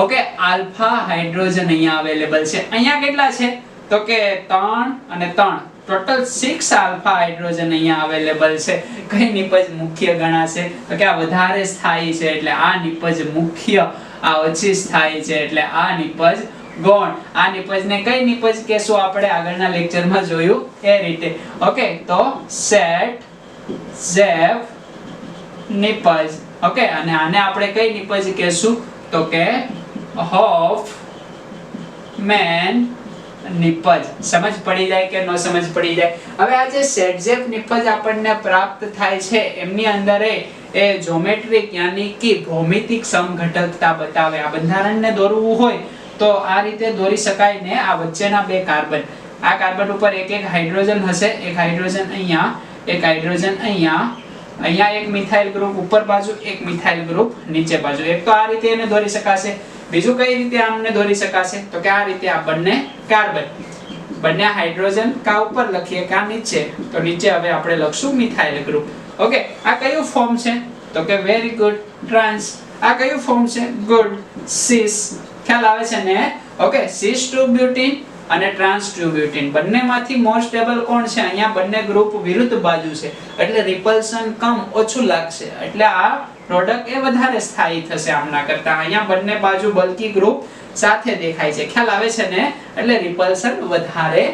ઓકે આલ્ફા હાઇડ્રોજન અહીંયા અવેલેબલ છે. અહીંયા કેટલા છે તો કે 3 અને 3, ટોટલ 6 આલ્ફા હાઇડ્રોજન અહીંયા અવેલેબલ છે. કઈ નિપજ મુખ્ય ગણાશે તો કે આ વધારે સ્થાયી છે એટલે આ નિપજ મુખ્ય, આ ઓછી સ્થાયી છે એટલે આ નિપજ ગૌણ. આ નિપજને કઈ નિપજ કહેશું આપણે આગળના લેક્ચરમાં જોયું એ રીતે. ઓકે, તો સેટ ઝેફ નિપજ. ઓકે, અને આને આપણે કઈ નિપજ કહેશું તો કે હોફમેન નિપજ. સમજ પડી જાય કે નો સમજ પડી જાય? હવે આ જે સેટઝેફ નિપજ આપણને પ્રાપ્ત થાય છે એમની અંદર એ જ્યોમેટ્રિક યાની કે ભૌમિતિક સમઘટકતા બતાવે. આ બંધારણને દોરવું હોય તો આ રીતે દોરી શકાય ને. આ વચ્ચેના બે કાર્બન, આ કાર્બન ઉપર એક એક હાઇડ્રોજન હશે, એક હાઇડ્રોજન અહીંયા, એક હાઇડ્રોજન અહીંયા, અહીંયા એક મિથાઇલ ગ્રુપ ઉપર બાજુ, એક મિથાઇલ ગ્રુપ નીચે બાજુ. એક તો આ રીતે એને દોરી શકાશે. બીજું કઈ રીતે આમને દોરી શકાશે તો કે આ રીતે. આ બંને કાર્બન, બંને હાઇડ્રોજન કા ઉપર લખીએ કા નીચે, તો નીચે હવે આપણે લખશું મિથાઇલ ગ્રુપ. ઓકે, આ કયું ફોર્મ છે તો કે વેરી ગુડ, ટ્રાન્સ. આ કયું ફોર્મ છે? ગુડ, સિસ. ખ્યાલ આવે છે ને? ઓકે, સિસ ટુ બ્યુટીન અને ટ્રાન્સ ટુ બ્યુટીન બંનેમાંથી મોર સ્ટેબલ કોણ છે? અહીંયા બંને ગ્રુપ વિરુદ્ધ બાજુ છે એટલે રિપલ્શન કમ ઓછું લાગશે, એટલે આ પ્રોડક્ટ એ વધારે સ્થાયી થશે આમના કરતા. અહીંયા બંને બાજુ બલ્કી ગ્રુપ સાથે દેખાય છે. ખ્યાલ આવે છે ને? એટલે રિપલ્શન વધારે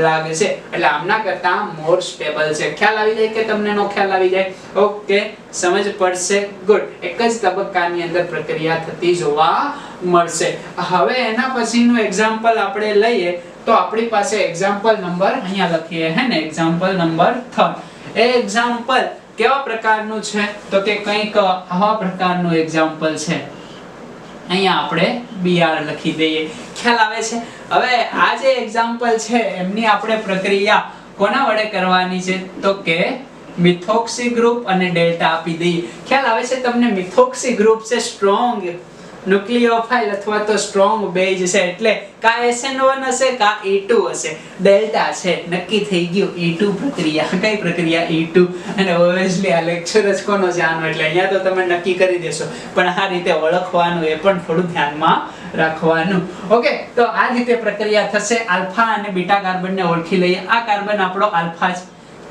લાગે છે એટલે આમના કરતા મોર સ્ટેબલ છે. ખ્યાલ આવી જાય કે તમને નો ખ્યાલ આવી જાય? ઓકે, સમજ પડશે? ગુડ. એક જ તબક્કાની અંદર પ્રક્રિયા થતી જોવા મળશે. હવે એના પછીનું એક્ઝામ્પલ આપણે લઈએ તો આપણી પાસે એક્ઝામ્પલ નંબર અહીંયા લખીએ હે ને, એક્ઝામ્પલ નંબર 3. એ એક્ઝામ્પલ કેવા પ્રકારનું છે તો કે કંઈક આવા પ્રકારનું એક્ઝામ્પલ છે. અહીંયા આપણે BR લખી દઈએ. ખ્યાલ આવે છે? હવે આ જે એક્ઝામ્પલ છે એમની આપણે પ્રક્રિયા કોના વડે કરવાની છે તો કે મિથોક્સી ગ્રુપ અને ડેલ્ટા આપી દઈએ. ખ્યાલ આવે છે તમને? મિથોક્સી ગ્રુપ છે સ્ટ્રોંગ ન્યુક્લિયોફાઇલ અથવા તો સ્ટ્રોંગ બેઝ છે એટલે કા SN1 હશે કા E2 હશે. ડેલ્ટા છે નક્કી થઈ ગયું. E2 પ્રક્રિયા. કઈ પ્રક્રિયા? E2. અને ઓબ્વિયસલી આ લેક્ચર જ કોનો છે આનો, એટલે અહીંયા તો તમે નક્કી કરી દેશો, પણ આ રીતે ઓળખવાનું એ પણ થોડું ધ્યાનમાં રાખવાનું. ઓકે, તો આ રીતે પ્રક્રિયા થશે. આલ્ફા અને બીટા કાર્બનને ઓળખી લઈએ. આ કાર્બન આપણો આલ્ફા છે,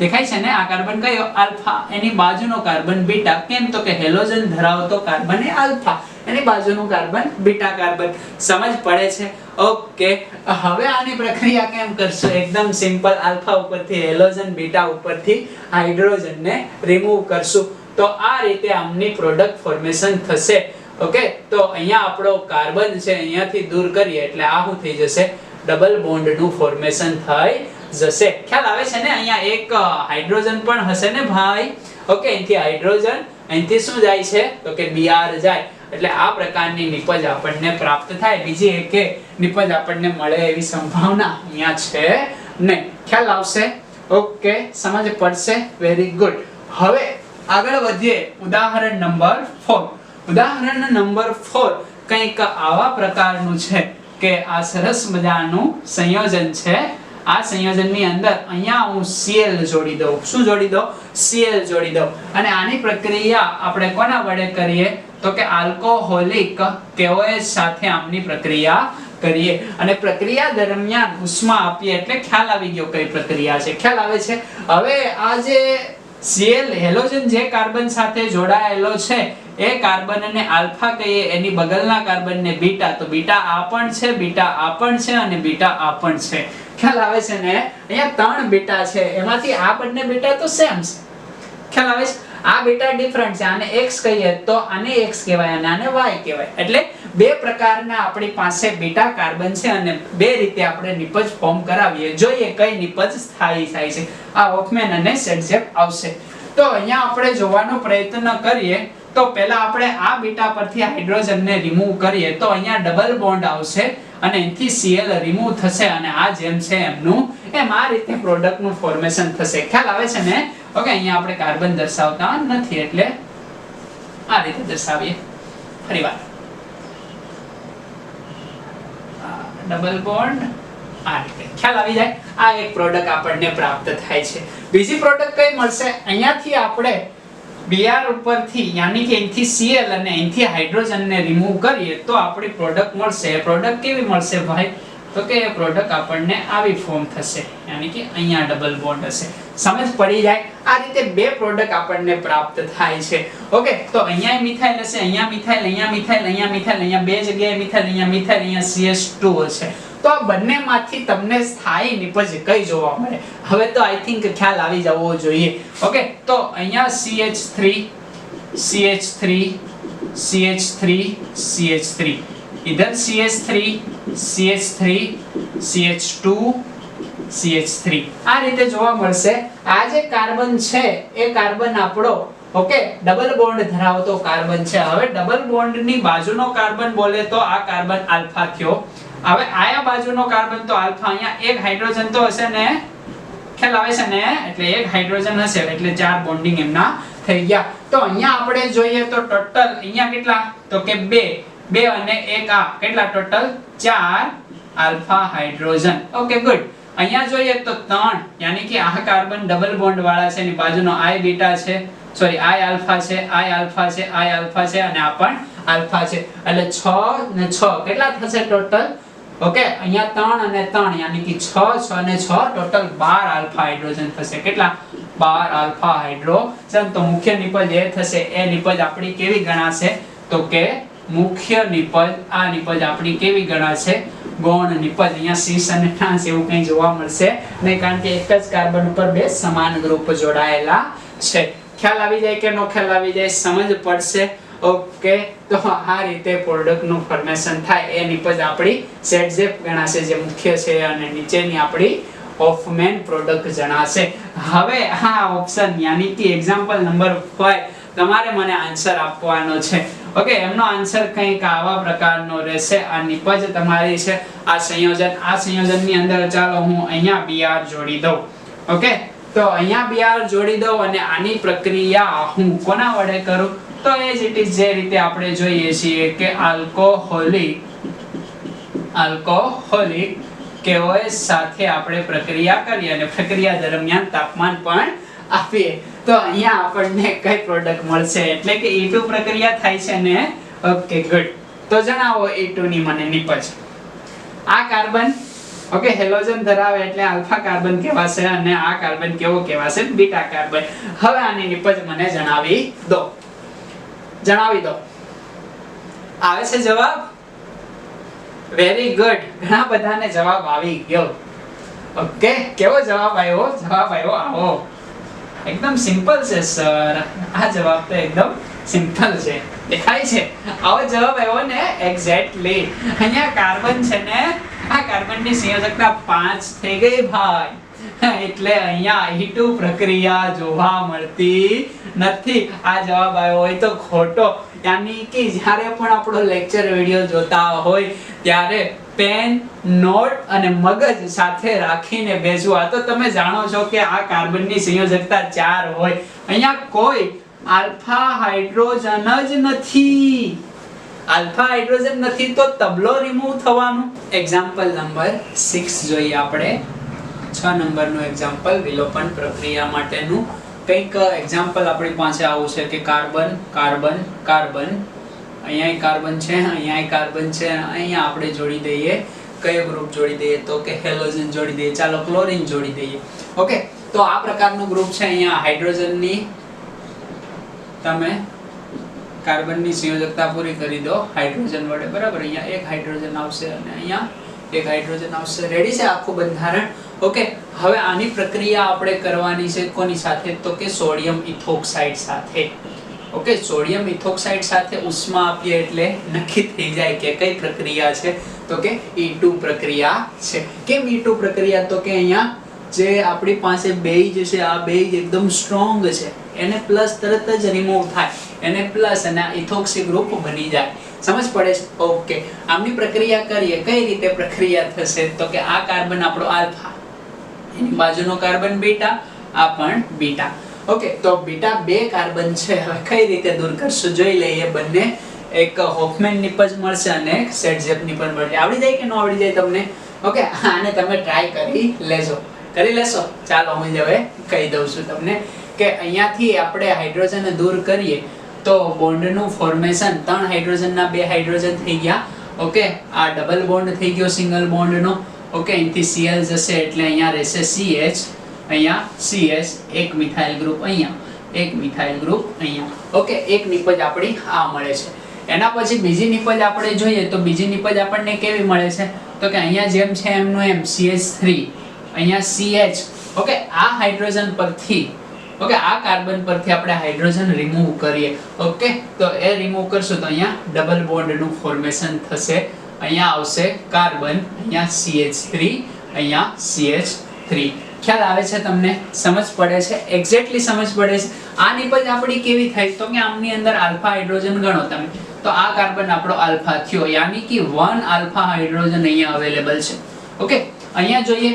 દેખાય છે ને? આ કાર્બન કયો? આલ્ફા. એની બાજુનો કાર્બન બીટા. કેમ તો કે હેલોજન ધરાવતો કાર્બન એ આલ્ફા, એની બાજુનું કાર્બન બીટા કાર્બન. સમજ પડે છે? ઓકે, હવે આની પ્રક્રિયા કેમ કરશો? એકદમ સિમ્પલ. આલ્ફા ઉપરથી હેલોજન, બીટા ઉપરથી હાઇડ્રોજનને રિમૂવ કરશું તો આ રીતે આમની પ્રોડક્ટ ફોર્મેશન થશે. ઓકે, તો અહીંયા આપણો કાર્બન છે અહીંયાથી દૂર કરીએ એટલે આ શું થઈ જશે? ડબલ બોન્ડનું ફોર્મેશન થઈ જશે. ખ્યાલ આવે છે ને? અહીંયા એક હાઇડ્રોજન પણ હશે ને ભાઈ? ઓકે, અહીંથી હાઇડ્રોજન, અહીંથી શું જાય છે તો કે BR જાય. એટલે આ પ્રકારની નિપજ આપણને પ્રાપ્ત થાય. બીજી એક નિપજ આપણને મળે એવી સંભાવના અહીંયા છે નહીં. ખ્યાલ આવશે? ઓકે, સમજ પડશે? Very good. હવે આગળ વધીએ. ઉદાહરણ નંબર 4. ઉદાહરણ નંબર 4 કંઈક આવા પ્રકારનું છે કે આ સરસ મજાનું સંયોજન છે. આ સંયોજનની અંદર અહીંયા હું Cl જોડી દઉં. શું જોડી દઉં? Cl જોડી દઉં. અને આની પ્રક્રિયા આપણે કોના વડે કરીએ તો કે આલ્કોહોલિક KOH સાથે આમની પ્રક્રિયા કરીએ. અને પ્રક્રિયા દરમિયાન ઉષ્મા આપીએ એટલે ખ્યાલ આવી ગયો કઈ પ્રક્રિયા છે. ખ્યાલ આવે છે? હવે આ જે Cl હેલોજન જે કાર્બન સાથે જોડાયેલો છે એ કાર્બનને આલ્ફા કહીએ, એની બગલના કાર્બનને બીટા. તો બીટા આ પણ છે, બીટા આ પણ છે અને બીટા આ પણ છે. ખ્યાલ આવે છે ને? અહીંયા 3 બીટા છે, એમાંથી આ બંને બીટા તો સેમ છે. ખ્યાલ આવે છે? આ બીટા ડિફરન્ટ છે. આને x કહીએ તો આને x કહેવાય અને આને y કહેવાય. એટલે બે પ્રકારના આપણી પાસે બીટા કાર્બન છે અને બે રીતે આપણે નિપજ ફોર્મ કરાવીએ. જોઈએ કઈ નિપજ સ્થાયી થાય છે. આ હોફમેન અને સેટઝેફ આવશે. તો અહીંયા આપણે જોવાનો પ્રયત્ન કરીએ તો પહેલા આપણે આ બીટા પરથી હાઇડ્રોજનને રિમૂવ કરીએ તો અહીંયા ડબલ બોન્ડ આવશે અને અહીંથી Cl રિમૂવ થશે અને આ જેમ છે એમનું એમ આ રીતે પ્રોડક્ટનું ફોર્મેશન થશે. ખ્યાલ આવે છે ને? ઓકે, અહીંયા આપણે કાર્બન દર્શાવતા નથી એટલે આ રીતે દર્શાવીએ. ફરીવાર ડબલ બોન્ડ આ રીતે ખ્યાલ આવી જાય. આ એક પ્રોડક્ટ આપણને પ્રાપ્ત થાય છે. બીજી પ્રોડક્ટ કઈ મળશે? અહીંયાથી આપણે Br ઉપરથી યાની કે અહીંથી Cl અને અહીંથી હાઇડ્રોજનને રિમૂવ કરીએ તો આપણી પ્રોડક્ટ મળશે. પ્રોડક્ટ કેવી મળશે ભાઈ? તો કે એ પ્રોડક્ટ આપણને આવી ફોર્મ થશે, યાની કે અહીંયા ડબલ બોન્ડ હશે. સમજ પડી જાય? આ રીતે બે પ્રોડક્ટ આપણને પ્રાપ્ત થાય છે. ઓકે, તો અહીંયા મિથાઇલ હશે, અહીંયા મિથાઇલ, અહીંયા મિથાઇલ, અહીંયા મિથાઇલ, અહીંયા બે જગ્યાએ મિથાઇલ, અહીંયા મિથાઇલ, અહીંયા CH2 હશે. તો આ બંનેમાંથી તમને સ્થાયી નિપજ કઈ જોવા મળે? હવે તો આઈ થિંક ખ્યાલ આવી જવો જોઈએ. ઓકે, તો અહીંયા CH3 CH3 CH3 CH3, इधर CH3 CH3 CH2 CH3 આ રીતે જોવા મળશે. આ જે કાર્બન છે એ કાર્બન આપણો ઓકે ડબલ બોન્ડ ધરાવતો કાર્બન છે. હવે ડબલ બોન્ડની બાજુનો કાર્બન બોલે તો આ કાર્બન આલ્ફા થયો. હવે આયા બાજુનો કાર્બન તો આલ્ફા, અહીંયા એક હાઇડ્રોજન તો હશે ને? ખ્યાલ આવે છે ને? એટલે એક હાઇડ્રોજન હશે એટલે ચાર બોન્ડિંગ એમના થઈ ગયા. તો અહીંયા આપણે જોઈએ તો ટોટલ અહીંયા કેટલા? તો કે બે અને એક આ કેટલા? Total 4 alpha hydrogen. Okay good. અહીંયા જોઈએ તો 3, યાની કે આ કાર્બન ડબલ બોન્ડ વાળા છે, એની બાજુનો I બીટા છે, સોરી I આલ્ફા છે, I આલ્ફા છે, I આલ્ફા છે અને આ પણ આલ્ફા છે. એટલે 6 ને 6 કેટલા થશે ટોટલ? ઓકે, અહીંયા 3 અને 3 યાની કે 6 અને 6 ટોટલ 12 આલ્ફા હાઇડ્રોજન થશે. કેટલા? 12 આલ્ફા હાઇડ્રોજન. તો મુખ્ય નિપજ એ થશે. એ નિપજ આપણી કેવી ગણાશે? તો કે મુખ્ય નિપજ, આ નિપજ આપણી કેવી ગણાશે? ગૌણ નિપજ. અહીંયા સીસ અને ટ્રાન્સ એવું કંઈ જોવા મળશે નહીં, કારણ કે એક જ કાર્બન ઉપર બે સમાન ગ્રુપ જોડાયેલા છે. ખ્યાલ આવી જાય કે નો ખ્યાલ આવી જાય? સમજ પડશે. ઓકે, તો આ રીતે પ્રોડક્ટનું ફોર્મેશન થાય. એ નિપજ આપણી ZZ ગણાશે જે મુખ્ય છે અને નીચેની આપણી ઓફ મેન પ્રોડક્ટ જણાશે. હવે આ ઓપ્શન યાની કે એક્ઝામ્પલ નંબર 5 તમારે મને આન્સર આપવાનો છે. ઓકે, એમનો આન્સર કંઈક આવા પ્રકારનો રહેશે. આ નિપજ તમારી છે, આ સંયોજનની અંદર ચાલો હું અહીંયા Br જોડી દઉં. ઓકે, તો અહીંયા Br જોડી દઉં અને આની પ્રક્રિયા હું કોના વડે કરું? તો એ જ ઇટ ઇઝ જે રીતે આપણે જોઈએ છીએ કે આલ્કોહોલિક KOH સાથે આપણે પ્રક્રિયા કરીએ અને પ્રક્રિયા દરમિયાન તાપમાન પણ આપીએ તો અહીંયા આપણને કઈ પ્રોડક્ટ મળશે? એટલે કે E2 પ્રક્રિયા થાય છે ને? Okay good. તો જણાવો E2 ની મને નિપજ. આ કાર્બન ઓકે હેલોજન ધરાવે એટલે આલ્ફા કાર્બન કહેવાશે અને આ કાર્બન કેવો કહેવાશે? Beta carbon. હવે આની નિપજ મને જણાવી દો. આવે છે જવાબ? Very good. ઘણા બધાને જવાબ આવી ગયો. ઓકે, કેવો જવાબ આવ્યો? આવો એકદમ સિમ્પલ છે સર. આ જવાબ તો એકદમ સિમ્પલ છે, દેખાય છે? આવો જવાબ આવ્યો ને? એક્ઝેક્ટલી. અહીંયા કાર્બન છે ને, આ કાર્બનની સંયોજકતા 5 થઈ ગઈ ભાઈ. એટલે અહીંયા E2 પ્રક્રિયા જોવા મળતી નથી. આ જવાબ આવ્યો હોય તો ખોટો. યાની કે જ્યારે પણ આપણો લેક્ચર વિડિયો જોતા હોય ત્યારે પેન, નોટ અને મગજ સાથે રાખીને બેસવું. આ તો તમે જાણો છો કે આ કાર્બનની સંયોજકતા 4 હોય. અહીંયા કોઈ આલ્ફા હાઇડ્રોજન જ નથી. આલ્ફા હાઇડ્રોજન નથી તો તબલો રિમૂવ થવાનું. એક્ઝામ્પલ નંબર 6 જોઈએ આપણે. 6 નંબરનું એક્ઝામ્પલ વિલોપન પ્રક્રિયા માટેનું કંઈક એક્ઝામ્પલ આપણી પાસે આવું છે કે કાર્બન કાર્બન કાર્બન, અહીંયા કાર્બન છે, અહીંયા કાર્બન છે, અહીંયા આપણે જોડી દઈએ. કયો ગ્રુપ જોડી દઈએ? તો કે હેલોજન જોડી દઈએ. ચાલો ક્લોરીન જોડી દઈએ. ઓકે, તો આ પ્રકારનું ગ્રુપ છે. અહીંયા હાઇડ્રોજનની તમે કાર્બનની સંયોજકતા પૂરી કરી દો હાઇડ્રોજન વડે, બરાબર? અહીંયા એક હાઇડ્રોજન આવશે અને અહીંયા એક હાઇડ્રોજન આવશે. રેડી છે આખું બંધારણ? ઓકે, હવે આની પ્રક્રિયા આપણે કરવાની છે કોની સાથે? તો કે સોડિયમ ઇથોક્સાઇડ સાથે. ઓકે, સોડિયમ ઇથોક્સાઇડ સાથે ઉષ્મા આપીએ એટલે નક્કી થઈ જાય કે કઈ પ્રક્રિયા છે? તો કે E2 પ્રક્રિયા છે. કેમ E2 પ્રક્રિયા? તો કે અહીંયા જે આપણી પાસે બેઝ છે, આ બેઝ એકદમ સ્ટ્રોંગ છે એને પ્લસ તરત જ રિમૂવ થાય, એને પ્લસ અને ઇથોક્સી ગ્રુપ બની જાય. સમજ પડે છે? ઓકે, આમની પ્રક્રિયા કરીએ. કઈ રીતે પ્રક્રિયા થશે? તો કે આ કાર્બન આપણો આલ્ફા, એની બાજુનો કાર્બન બીટા, આ પણ બીટા. ઓકે, તો બીટા બે કાર્બન છે. હવે કઈ રીતે દૂર કરશું જોઈ લઈએ. બંને એક હોફમેન નિપજ મળશે અને એક સેટઝેપ નિપજ મળશે. આવડી જાય કે ન આવડી જાય તમને? ઓકે, આને તમે ટ્રાય કરી લેજો. કરી લેશો? ચાલો હું હવે કહી દઉં છું તમને કે અહીંયાથી આપણે હાઇડ્રોજન દૂર કરીએ તો બોન્ડનું ફોર્મેશન 3 હાઇડ્રોજનના 2 હાઇડ્રોજન થઈ ગયા. ઓકે, આ ડબલ બોન્ડ થઈ ગયો સિંગલ બોન્ડનો. ઓકે, અહીંથી Cl જશે એટલે અહીંયા રહેશે CH, અહીંયા CH, એક મિથાઇલ ગ્રુપ અહીંયા, એક મિથાઇલ ગ્રુપ અહીંયા. ઓકે, એક નિપજ આપણી આ મળે છે. એના પછી બીજી નિપજ આપણે જોઈએ તો બીજી નિપજ આપણને કેવી મળે છે? તો કે અહીંયા જેમ છે એમનું એમ CH3, અહીંયા CH. ઓકે, આ હાઇડ્રોજન પરથી, ઓકે, આ કાર્બન પરથી આપણે હાઇડ્રોજન રિમૂવ કરીએ. ઓકે, તો એ રિમૂવ કરશું તો અહીંયા ડબલ બોન્ડનું ફોર્મેશન થશે. અહીંયા આવશે કાર્બન, અહીંયા CH3, અહીંયા CH3. ખ્યાલ આવે છે તમને? સમજ પડે છે? એક્ઝેક્ટલી સમજ પડે છે. આ નિપજ આપણી કેવી થઈ? તો કે આમની અંદર આલ્ફા હાઇડ્રોજન ગણો તમે, તો આ કાર્બન આપણો આલ્ફા થયો, યાની કે 1 આલ્ફા હાઇડ્રોજન અહીંયા અવેલેબલ છે. ઓકે, અહીંયા જોઈએ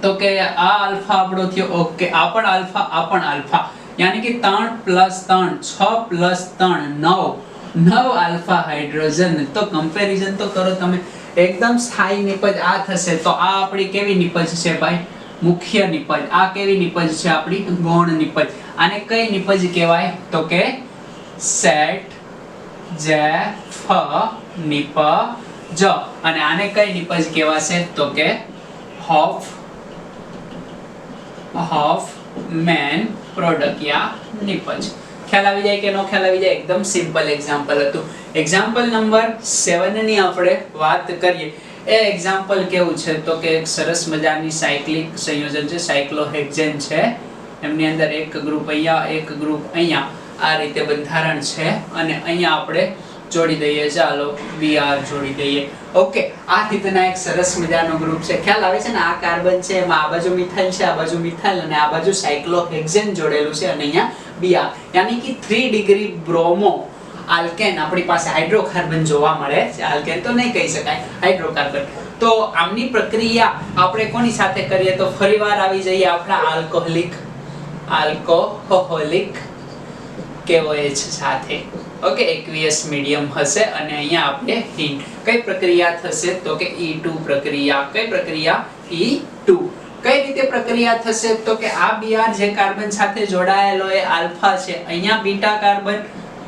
તો કે આ આલ્ફા આપણો થયો. ઓકે, આ પણ આલ્ફા, આ પણ આલ્ફા, યાની કે 3 + 3 6 + 3 9 આલ્ફા હાઇડ્રોજન. તો કમ્પેરિઝન તો કરો તમે. એકદમ સ્થાયી નિપજ આ થશે. તો આ આપણી કેવી નિપજ છે ભાઈ? મુખ્ય નિપજ. આ કેવી નિપજ છે? આપણી ગૌણ નિપજ. આને કઈ નિપજ કહેવાય? તો કે સેટ જે ફ નિપજ. અને આને કઈ નિપજ કહેવાશે? તો કે હોફમેન પ્રોડક્ટ યા નિપજ. ખ્યાલ આવી જાય કે નો ખ્યાલ આવી જાય? એકદમ સિમ્પલ એક્ઝામ્પલ હતું. એક્ઝામ્પલ નંબર 7 ની આપણે વાત કરીએ. એ એક્ઝામ્પલ કેવું છે? તો કે એક સરસ મજાની સાયક્લિક સંયોજન છે, સાયક્લોહેક્ઝેન છે. એમની અંદર એક ગ્રુપ અહીંયા, એક ગ્રુપ અહીંયા, આ રીતે બંધારણ છે. અને અહીંયા આપણે જોડી દઈએ. ચાલો Br જોડી દઈએ. ઓકે, આ રીતના એક સરસ મજાનો ગ્રુપ છે. ખ્યાલ આવે છે ને? આ કાર્બન છે, એમાં આ બાજુ મિથાઇલ છે, આ બાજુ મિથાઇલ અને આ બાજુ સાયક્લોહેક્ઝેન જોડેલું છે. અને અહીંયા Br, યાની કે 3 ડિગ્રી બ્રોમો આલ્કેન આપણી પાસે હાઇડ્રોકાર્બન જોવા મળે છે. આલ્કેન તો નહીં કહી શકાય, હાઇડ્રોકાર્બન. તો આમની પ્રક્રિયા આપણે કોની સાથે કરીએ? તો ફરીવાર આવી જઈએ આપણા આલ્કોહોલિક KOH સાથે. ઓકે, એક્વિયસ મીડિયમ હશે. અને અહીંયા આપણે હિન્ટ કઈ પ્રક્રિયા થશે? તો કે E2 પ્રક્રિયા. કઈ પ્રક્રિયા? E2. કઈ રીતે પ્રક્રિયા થશે? તો કે આ Br જે કાર્બન સાથે જોડાયેલો એ આલ્ફા છે, અહીંયા બીટા કાર્બન,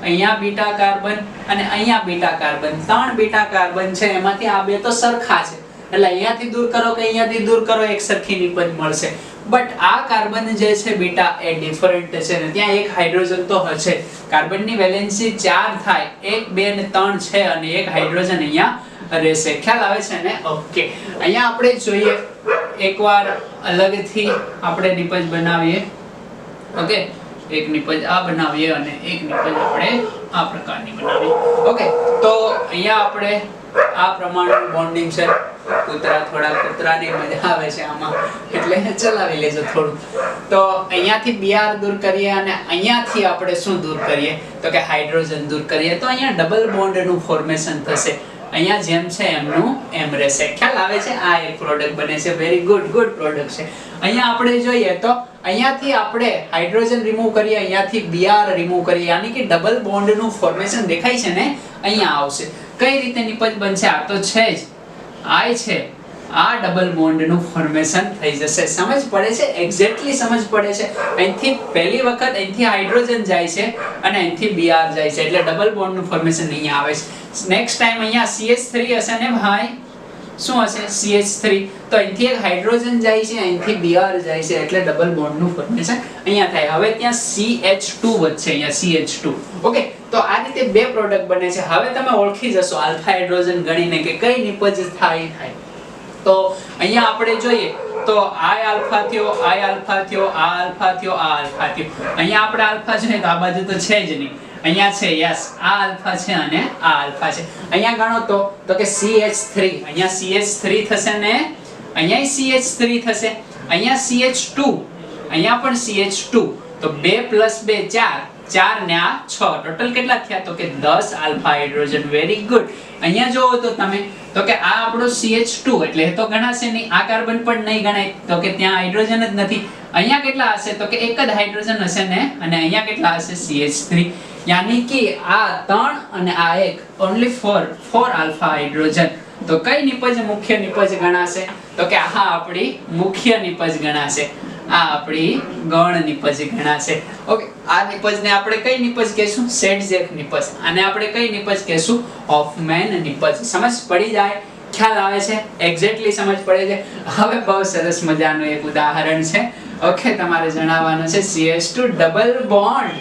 અહીંયા બીટા કાર્બન અને અહીંયા બીટા કાર્બન, 3 બીટા કાર્બન છે. એમાંથી આ બે તો સરખા છે, એટલે અહીંયાથી દૂર કરો કે અહીંયાથી દૂર કરો એક સરખી નિપજ મળશે. બટ આ કાર્બન જે છે બીટા એ ડિફરન્ટ છે ને ત્યાં એક હાઇડ્રોજન તો હશે. કાર્બનની વેલેન્સી 4 થાય, 1 2 અને 3 છે અને એક હાઇડ્રોજન અહીંયા રહેશે. ખ્યાલ આવે છે ને? ઓકે, અહીંયા આપણે જોઈએ એકવાર અલગથી આપણે નિપજ બનાવીએ. ઓકે, એક નિપજ આ બનાવીએ અને એક નિપજ આપણે આ પ્રકારની બનાવીએ. ઓકે, તો અહીંયા આપણે આ પ્રમાણનું બોન્ડિંગ છે. કૂતરાની મજા આવે છે આમાં, એટલે ચલાવી લેજો થોડું. તો અહીંયાથી Br દૂર કરીએ અને અહીંયાથી આપણે શું દૂર કરીએ? તો કે હાઇડ્રોજન દૂર કરીએ. તો અહીંયા ડબલ બોન્ડનું ફોર્મેશન થશે. અહીંયા જેમ છે એમનું એમ રહેશે. ખ્યાલ આવે છે? આ એક પ્રોડક્ટ બને છે. વેરી ગુડ પ્રોડક્ટ છે. અહીંયા આપણે જોઈએ તો અહીંયાથી આપણે હાઇડ્રોજન રિમૂવ કરીએ, અહીંયાથી Br રિમૂવ કરીએ, યાની કે ડબલ બોન્ડનું ફોર્મેશન દેખાય છે ને અહીંયા આવશે. કઈ રીતે નિપજ બનશે? આ તો છે જ, આ છે, આ ડબલ બોન્ડનું ફોર્મેશન થઈ જશે. સમજ પડે છે? એક્ઝેક્ટલી સમજ પડે છે. અહીંથી પહેલી વખત અહીંથી હાઇડ્રોજન જાય છે અને અહીંથી Br જાય છે, એટલે ડબલ બોન્ડનું ફોર્મેશન અહીંયા આવે છે. નેક્સ્ટ ટાઈમ અહીંયા CH3 હશે ને ભાઈ? શું હશે? CH3. તો અહીંથી એક હાઇડ્રોજન જાય છે, અહીંથી Br જાય છે, એટલે ડબલ બોન્ડનું ફોર્મેશન અહીંયા થાય. હવે ત્યાં CH2 વધશે, અહીંયા CH2. ઓકે, તો આ રીતે બે પ્રોડક્ટ બને છે. હવે તમે ઓળખી જશો આલ્ફા હાઇડ્રોજન ગણીને કે કઈ નિપજ થાય. તો અહીંયા આપણે જોઈએ તો આ આલ્ફા થયો, આ આલ્ફા થયો, આ આલ્ફા થયો, આ આલ્ફા થયો. અહીંયા આપણે આલ્ફા છે તો આ બાજુ તો છે જ નહીં, અહીંયા છે. યસ, આ આલ્ફા છે અને આ આલ્ફા છે. અહીંયા ગણો તો કે CH3, અહીંયા CH3 થશે ને અહીંયા CH3 થશે, અહીંયા CH2, અહીંયા પણ CH2. તો 2 + 2 4, 4 ને આ 6, ટોટલ કેટલા થયા તો કે 10 આલ્ફા હાઇડ્રોજન. Very good. અહીંયા જોવો તો તમે તો કે આ આપણો CH2 એટલે તો ગણાશે નહીં, આ કાર્બન પણ નહીં ગણાય તો કે ત્યાં હાઇડ્રોજન જ નથી. અહીંયા કેટલા હશે તો કે એક જ હાઇડ્રોજન હશે ને, અને અહીંયા કેટલા હશે CH3, યાની કે આ 3 અને આ 1 ઓન્લી 4 આલ્ફા હાઇડ્રોજન. તો કઈ નિપજ મુખ્ય નિપજ ગણાશે તો કે આ આપણી મુખ્ય નિપજ ગણાશે, આ આપણી ગૌણ નિપજ ગણાશે. ઓકે, આ નિપજને આપણે કઈ નિપજ કહેશું? સેડઝેક નિપજ. આને આપણે કઈ નિપજ કહેશું? હોફમેન નિપજ. સમજ પડી જાય? ખ્યાલ આવે છે? એક્ઝેક્ટલી સમજ પડે છે? હવે બહુ સરસ મજાનું એક ઉદાહરણ છે. ઓકે, તમારે જણાવવાનું છે CH2 ડબલ બોન્ડ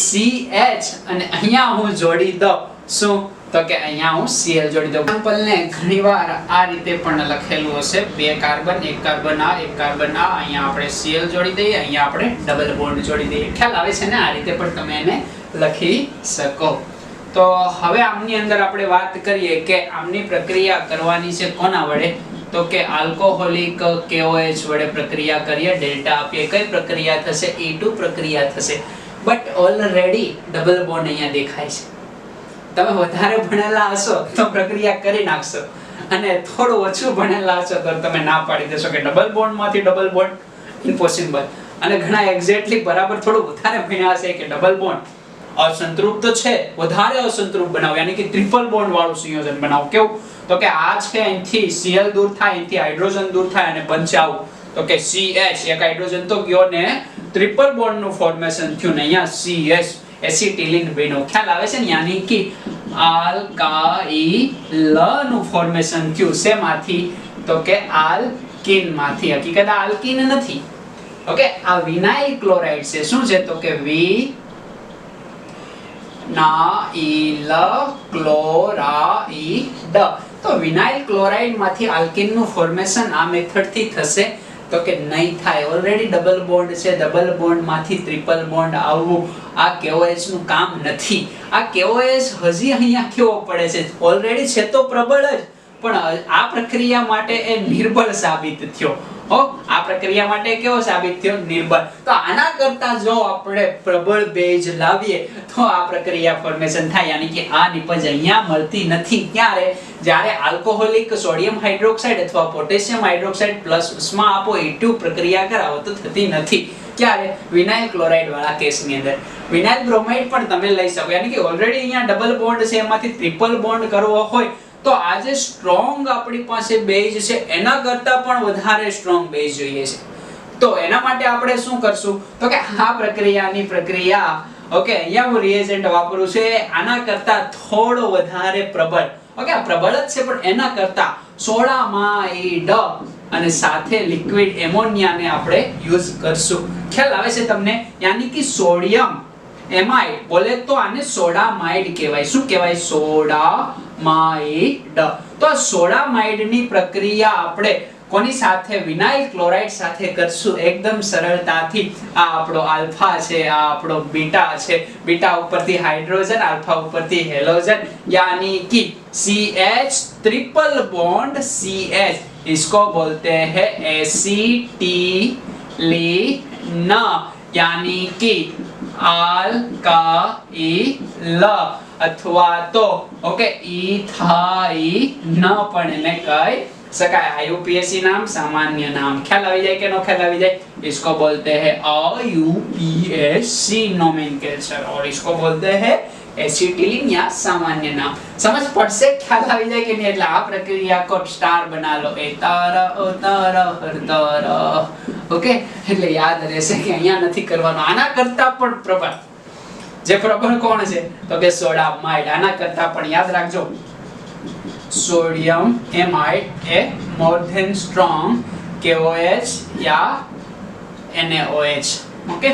CH અને અહીંયા હું જોડી દઉં શું તો કે અહીંયા હું Cl જોડી દઉં. એક્ઝામ્પલ ને ઘણીવાર આ રીતે પણ લખેલું હશે, 2 કાર્બન, 1 કાર્બન આ, 1 કાર્બન આ, અહીંયા આપણે Cl જોડી દઈએ, અહીંયા આપણે ડબલ બોન્ડ જોડી દઈએ. ખ્યાલ આવે છે ને? આ રીતે પણ તમે એને લખી શકો. તો હવે આમની અંદર આપણે વાત કરીએ કે આમની પ્રક્રિયા કરવાની છે કોના વડે તો કે આલ્કોહોલિક KOH વડે પ્રક્રિયા કરીએ, ડેલ્ટા આપીએ. કઈ પ્રક્રિયા થશે? E2 પ્રક્રિયા થશે. બટ ઓલરેડી ડબલ બોન્ડ અહીંયા દેખાય છે. તમે વધારે ભણેલા હશો તો પ્રક્રિયા કરી નાખશો, અને થોડું ઓછું ભણેલા હશો તો તમે ના પાડી દેશો કે ડબલ બોન્ડ માંથી ડબલ બોન્ડ ઇમ્પોસિબલ. અને ઘણા એક્ઝેક્ટલી બરાબર થોડું વધારે ભણ્યા હશે કે ડબલ બોન્ડ અસંતૃપ્ત છે, વધારે અસંતૃપ્ત બનાવો, યાની કે ટ્રિપલ બોન્ડ વાળું સંયોજન બનાવો. કેવું તો કે આ છે અહીંથી Cl દૂર થાય, અહીંથી હાઇડ્રોજન દૂર થાય અને બનશે આવું તો કે CH, એક હાઇડ્રોજન તો ગયો ને ટ્રિપલ બોન્ડ નું ફોર્મેશન થયું ને અહીંયા CH એસિટિલિન બન્યો. ખ્યાલ આવે છે ને? યાની કે આલ્કાઇલ નું ફોર્મેશન થયું. શેમાંથી તો કે આલ્કીન માંથી. હકીકત આલ્કીન નથી. ઓકે, આ વિનાઇલ ક્લોરાઇડ છે. શું છે તો કે વિનાઇલ ક્લોરાઇડ. તો વિનાઇલ ક્લોરાઇડ માંથી આલ્કીન નું ફોર્મેશન આ મેથડ થી થશે તો કે નહીં થાય. ઓલરેડી ડબલ બોન્ડ છે, ડબલ બોન્ડ માંથી ટ્રિપલ બોન્ડ આવવું આ KOH નું કામ નથી. આ KOH હજી અહીંયા કેવો પડે છે? ઓલરેડી છે તો પ્રબળ જ, પણ આ પ્રક્રિયા માટે એ નિર્બળ સાબિત થયો. આ પ્રક્રિયા માટે કેવો સાબિત થયો? નિર્બળ. તો આના કરતા જો આપણે પ્રબળ બેઝ લાવીએ તો આ પ્રક્રિયા ફોર્મેશન થાય. યાની કે આ નિપજ અહીંયા મળતી નથી. ક્યારે? જ્યારે આલ્કોહોલિક સોડિયમ હાઇડ્રોક્સાઇડ અથવા પોટેશિયમ હાઇડ્રોક્સાઇડ પ્લસ ઉષ્મા આપો E2 પ્રક્રિયા કરાવો તો થતી નથી. ક્યારે? વિનાઇલ ક્લોરાઇડ વાળા કેસની અંદર. વિનાઇલ બ્રોમાઇડ પણ તમે લઈ શકો, યાની કે ઓલરેડી અહીંયા ડબલ બોન્ડ છે, એમાંથી ટ્રિપલ બોન્ડ કરવો હોય તો આ જે સ્ટ્રોંગ આપણી પાસે બેઝ છે એના કરતા પણ વધારે સ્ટ્રોંગ બેઝ જોઈએ છે. તો એના માટે આપણે શું કરશું તો કે આ પ્રક્રિયાની પ્રક્રિયા ઓકે અહીંયા હું રિએજન્ટ વાપરું છું આના કરતા થોડો વધારે પ્રબળ. ઓકે, આ પ્રબળ જ છે પણ એના કરતા સોડામાઇડ અને સાથે લિક્વિડ એમોનિયાને આપણે યુઝ કરશું. ખ્યાલ આવે છે તમને? યાની કે સોડિયમ એમાઇડ બોલે તો આને સોડામાઇડ કહેવાય. શું કહેવાય? સોડામાઇડ. તો આ સોડામાઇડ ની પ્રક્રિયા આપણે કોની સાથે? વિનાઇલ ક્લોરાઇડ સાથે કરશું એકદમ સરળતાથી. આ આપણો આલ્ફા છે, આ આપણો બીટા છે, બીટા ઉપરથી હાઇડ્રોજન, આલ્ફા ઉપરથી હેલોજન, यानी कि CH ट्रिपल बॉन्ड CH, इसको बोलते हैं एसिटिलीन, यानी कि આલ્કાઇલ અથવા તો ઓકે ઇથાઇન પણ એને કહી શકાય. IUPAC नाम सामान्य नाम. ख्याल આવી જાય કે નો ખ્યાલ આવી જાય? इसको बोलते हैं IUPAC नोमेनक्लेचर और इसको बोलते हैं एसिटिलीन या सामान्य नाम. समझ પડશે? ખ્યાલ આવી જાય કે નહીં? એટલે આ પ્રક્રિયા કો સ્ટાર બના લો. એ તારા ઓ તારા હર તારા. ઓકે, એટલે યાદ રહેશે કે અહીંયા નથી કરવાનું. આના કરતા પણ પ્રબળ. જે પ્રબળ કોણ છે તો કે સોડામાઇડ. આના કરતા પણ યાદ રાખજો सोडियम एमाइड ए मोर देन स्ट्रॉन्ग KOH या NaOH. ओके,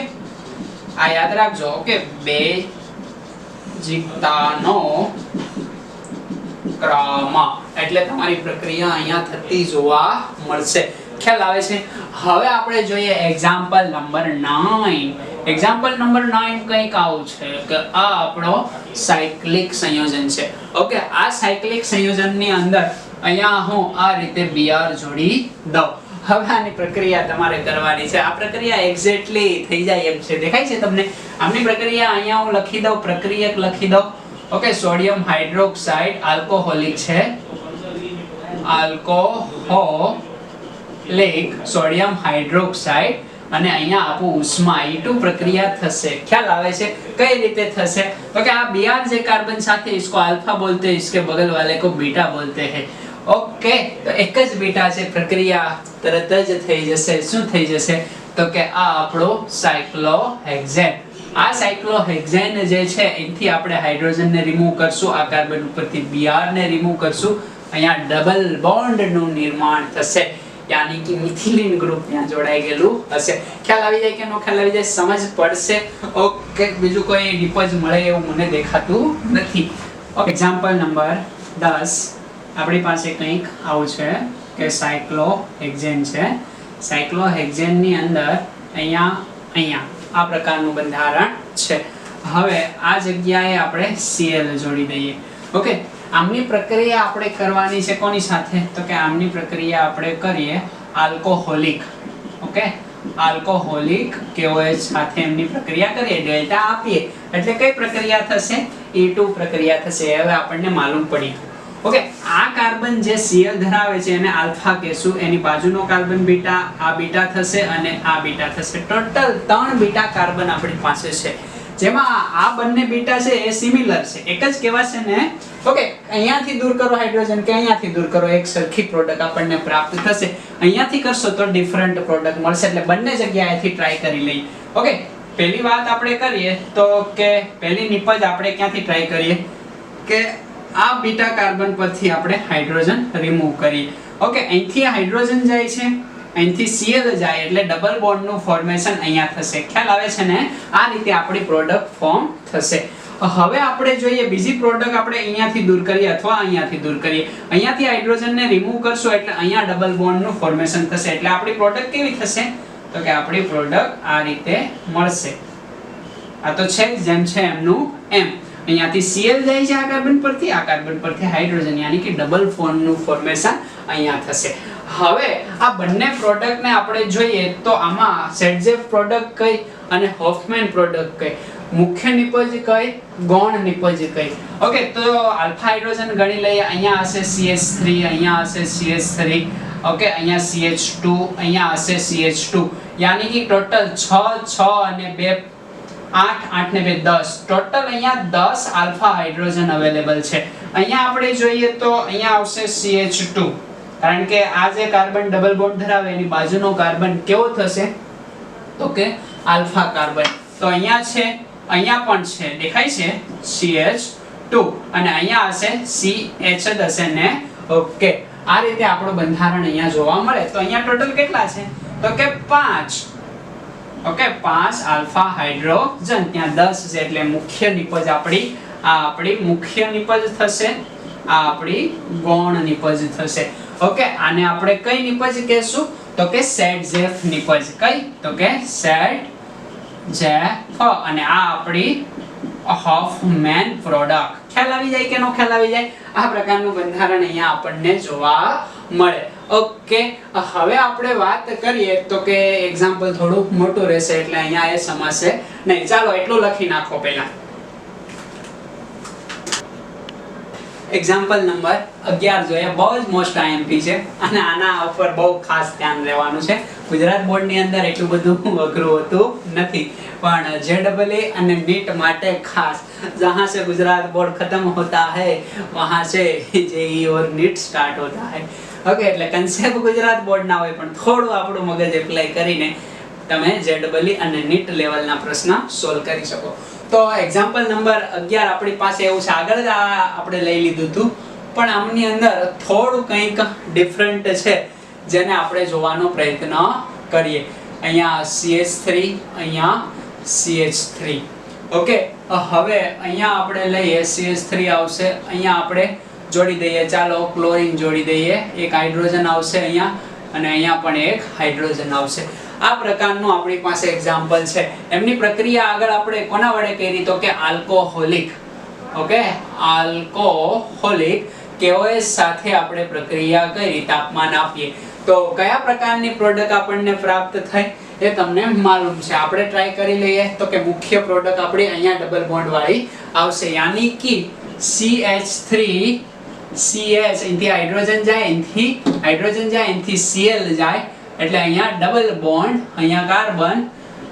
આ યાદ રાખજો. ઓકે, બેઝિકતાનો ક્રમ એટલે તમારી પ્રક્રિયા અહીંયા થતી જોવા મળશે. ખ્યાલ આવે છે? હવે આપણે જોઈએ એક્ઝામ્પલ નંબર 9. એક્ઝામ્પલ નંબર 9 કંઈક આવું છે કે આ આપણો સાયક્લિક સંયોજન છે. ઓકે, આ સાયક્લિક સંયોજનની અંદર અહીંયા હું આ રીતે Br જોડી દઉં. હવે આની પ્રક્રિયા તમારે કરવાની છે. આ પ્રક્રિયા એક્ઝેક્ટલી થઈ જાય એમ છે. દેખાય છે તમને? આમની પ્રક્રિયા અહીંયા હું લખી દઉં, પ્રક્રિયક લખી દઉં. ઓકે, સોડિયમ હાઇડ્રોક્સાઇડ આલ્કોહોલિક છે, આલ્કોહોલિક સોડિયમ હાઇડ્રોક્સાઇડ, અને અહીંયા આપું ઉષ્મા E2 પ્રક્રિયા થશે. ખ્યાલ આવે છે કઈ રીતે થશે? તો કે આ Br જે કાર્બન સાથે इसको अल्फा बोलते हैं, इसके बगल वाले को बीटा बोलते हैं. ओके, तो एक જ બીટા છે, પ્રક્રિયા તરત જ થઈ જશે. શું થઈ જશે? તો કે આ આપણો સાયક્લોહેક્સેન. આ સાયક્લોહેક્સેન જે છે એથી આપણે હાઇડ્રોજન ને રિમૂવ કરશું, આ કાર્બન ઉપરથી Br ને રિમૂવ કરશું, અહીંયા ડબલ બોન્ડ નું નિર્માણ થશે, यानी कि मिथिलीन ग्रुप ત્યાં જોડાઈ ગયેલું હશે. ખ્યાલ આવી જાય કે નો ખ્યાલ આવી જાય? સમજ પડશે? ઓકે, બીજું કોઈ ડિપોઝ મળે એવું મને દેખાતું નથી. ઓકે, એક્ઝામ્પલ નંબર 10 આપણી પાસે કંઈક આવું છે કે સાયક્લોહેક્સેન છે. સાયક્લોહેક્સેન ની અંદર અહીંયા આ પ્રકારનું બંધારણ છે. હવે આ જગ્યાએ આપણે Cl જોડી દઈએ. ઓકે, આમની પ્રક્રિયા આપણે કરવાની છે કોની સાથે? તો કે આમની પ્રક્રિયા આપણે કરીએ આલ્કોહોલિક. ઓકે, આલ્કોહોલિક KOH સાથે એમની પ્રક્રિયા કરીએ, ડેલ્ટા આપીએ એટલે કઈ પ્રક્રિયા થશે? E2 પ્રક્રિયા થશે. હવે આપણને માલુમ પડી. ઓકે, આ કાર્બન જે Cl ધરાવે છે એને આલ્ફા કહેશું, એની બાજુનો કાર્બન બીટા, આ બીટા થશે અને આ બીટા થશે. ટોટલ 3 બીટા કાર્બન આપણી પાસે છે, જેમાં આ બંને બીટા છે એ સિમિલર છે, એક જ કહેવાશે ને. ઓકે, અહીંયાથી દૂર કરો હાઇડ્રોજન કે અહીંયાથી દૂર કરો, એક સરખી પ્રોડક્ટ આપણને પ્રાપ્ત થશે. અહીંયાથી કરશો તો ડિફરન્ટ પ્રોડક્ટ મળશે, એટલે બંને જગ્યાએથી ટ્રાય કરી લઈએ. ઓકે, પહેલી વાત આપણે કરીએ તો કે પહેલી નિપજ આપણે ક્યાંથી ટ્રાય કરીએ કે આ બીટા કાર્બન પરથી આપણે હાઇડ્રોજન રિમૂવ કરીએ. ઓકે, અહીંથી હાઇડ્રોજન જાય છે, અહીંથી Cl જાય એટલે ડબલ બોન્ડ નું ફોર્મેશન અહીંયા થશે. ખ્યાલ આવે છે ને? આ રીતે આપણી પ્રોડક્ટ ફોર્મ થશે. હવે આપણે જોઈએ બીજી પ્રોડક્ટ આપણે અહીંયાથી દૂર કરીએ અથવા અહીંયાથી દૂર કરીએ. અહીંયાથી હાઇડ્રોજન ને રિમૂવ કરશો એટલે અહીંયા ડબલ બોન્ડ નું ફોર્મેશન થશે, એટલે આપણી પ્રોડક્ટ કેવી થશે? તો કે આપણી પ્રોડક્ટ આ રીતે મળશે. આ તો છે જેમ છે એમનું એમ. અહીંયાથી Cl જાય છે આ કાર્બન પરથી હાઇડ્રોજન, યાની કે ડબલ બોન્ડ નું ફોર્મેશન અહીંયા થશે. હવે આ બંને પ્રોડક્ટ ને આપણે જોઈએ તો આમાં સેડજેફ પ્રોડક્ટ કઈ અને હોફમેન પ્રોડક્ટ કઈ, મુખ્ય નિપજ કઈ, ગૌણ નિપજ કઈ. ઓકે, તો આલ્ફા હાઇડ્રોજન ગણી લઈએ. અહીંયા હશે CH3, અહીંયા હશે CH3, ઓકે, અહીંયા CH2, અહીંયા હશે CH2, યાની કે ટોટલ 6 અને 2 8 8 ને 2 10, ટોટલ અહીંયા 10 આલ્ફા હાઇડ્રોજન અવેલેબલ છે. અહીંયા આપણે જોઈએ તો અહીંયા આવશે CH2, કારણ કે આ જે કાર્બન ડબલ બોન્ડ ધરાવે એની બાજુનો કાર્બન કેવો થશે? તો કે આલ્ફા કાર્બન. તો અહીંયા છે, અહીંયા પણ છે, દેખાય છે CH2, અને અહીંયા હશે CH જ હશે ને. ઓકે, આ રીતે આપણું બંધારણ અહીંયા જોવા મળે. તો અહીંયા ટોટલ કેટલા છે? તો કે 5. ઓકે, 5 આલ્ફા હાઇડ્રોજન, ત્યાં 10 છે એટલે મુખ્ય નિપજ આપણી આ આપણી મુખ્ય નિપજ થશે, આ આપણી ગૌણ નિપજ થશે. ઓકે, આને આપણે કઈ નિપજ કહેશું? તો કે સેડજેફ નિપજ. કઈ? તો કે સેડજેફ, અને આ આપણી હોફમેન પ્રોડક્ટ. ખ્યાલ આવી જાય કે નો ખ્યાલ આવી જાય? આ પ્રકારનું બંધારણ અહીંયા આપણને જોવા મળે. ઓકે, હવે આપણે વાત કરીએ તો કે એક્ઝામ્પલ થોડું મોટું રહેશે એટલે અહીંયા એ સમજશે નહીં. ચાલો એટલું લખી નાખો પહેલા. એક્ઝામ્પલ નંબર 11 જોઈએ. બહુ જ મોસ્ટ IMP છે અને આના ઉપર બહુ ખાસ ધ્યાન રહેવાનું છે. ગુજરાત બોર્ડ ની અંદર એટલું બધું અઘરું હોતું નથી, પણ JEE અને NEET માટે ખાસ. जहाँ से गुजरात बोर्ड खत्म होता है वहाँ से JEE और NEET स्टार्ट होता है. ओके, એટલે કન્સેપ્ટ ગુજરાત બોર્ડ ના હોય પણ થોડું આપણું મગજ એપ્લાય કરીને તમે JEE અને NEET લેવલના પ્રશ્ન સોલ્વ કરી શકો. તો એક્ઝામ્પલ નંબર 11 આપણી પાસે એવું છે. આગળ જ આપણે લઈ લીધું હતું, પણ આમની અંદર થોડું કંઈક ડિફરન્ટ છે જેને આપણે જોવાનો પ્રયત્ન કરીએ. અહીંયા CH3, અહીંયા CH3. ઓકે, હવે અહીંયા આપણે લઈએ CH3 આવશે, અહીંયા આપણે જોડી દઈએ. ચાલો ક્લોરીન જોડી દઈએ, એક હાઇડ્રોજન આવશે અહીંયા અને અહીંયા પણ એક હાઇડ્રોજન આવશે. આ પ્રકારનું આપણી પાસે એક્ઝામ્પલ છે. એમની પ્રક્રિયા આગળ આપણે કોના વડે કરી? તો કે આલ્કોહોલિક. ઓકે, આલ્કોહોલિક KOH સાથે આપણે પ્રક્રિયા કરી, તાપમાન આપીએ તો કયા પ્રકારની પ્રોડક્ટ આપણને પ્રાપ્ત થઈ એ તમને માલુમ છે. આપણે ટ્રાય કરી લઈએ તો કે મુખ્ય પ્રોડક્ટ આપણી અહીંયા ડબલ બોન્ડ વાળી આવશે, યાની કે CH3 CH અહીંથી હાઇડ્રોજન જાય, અહીંથી હાઇડ્રોજન જાય, અહીંથી Cl જાય એટલે અહીંયા ડબલ બોન્ડ, અહીંયા કાર્બન,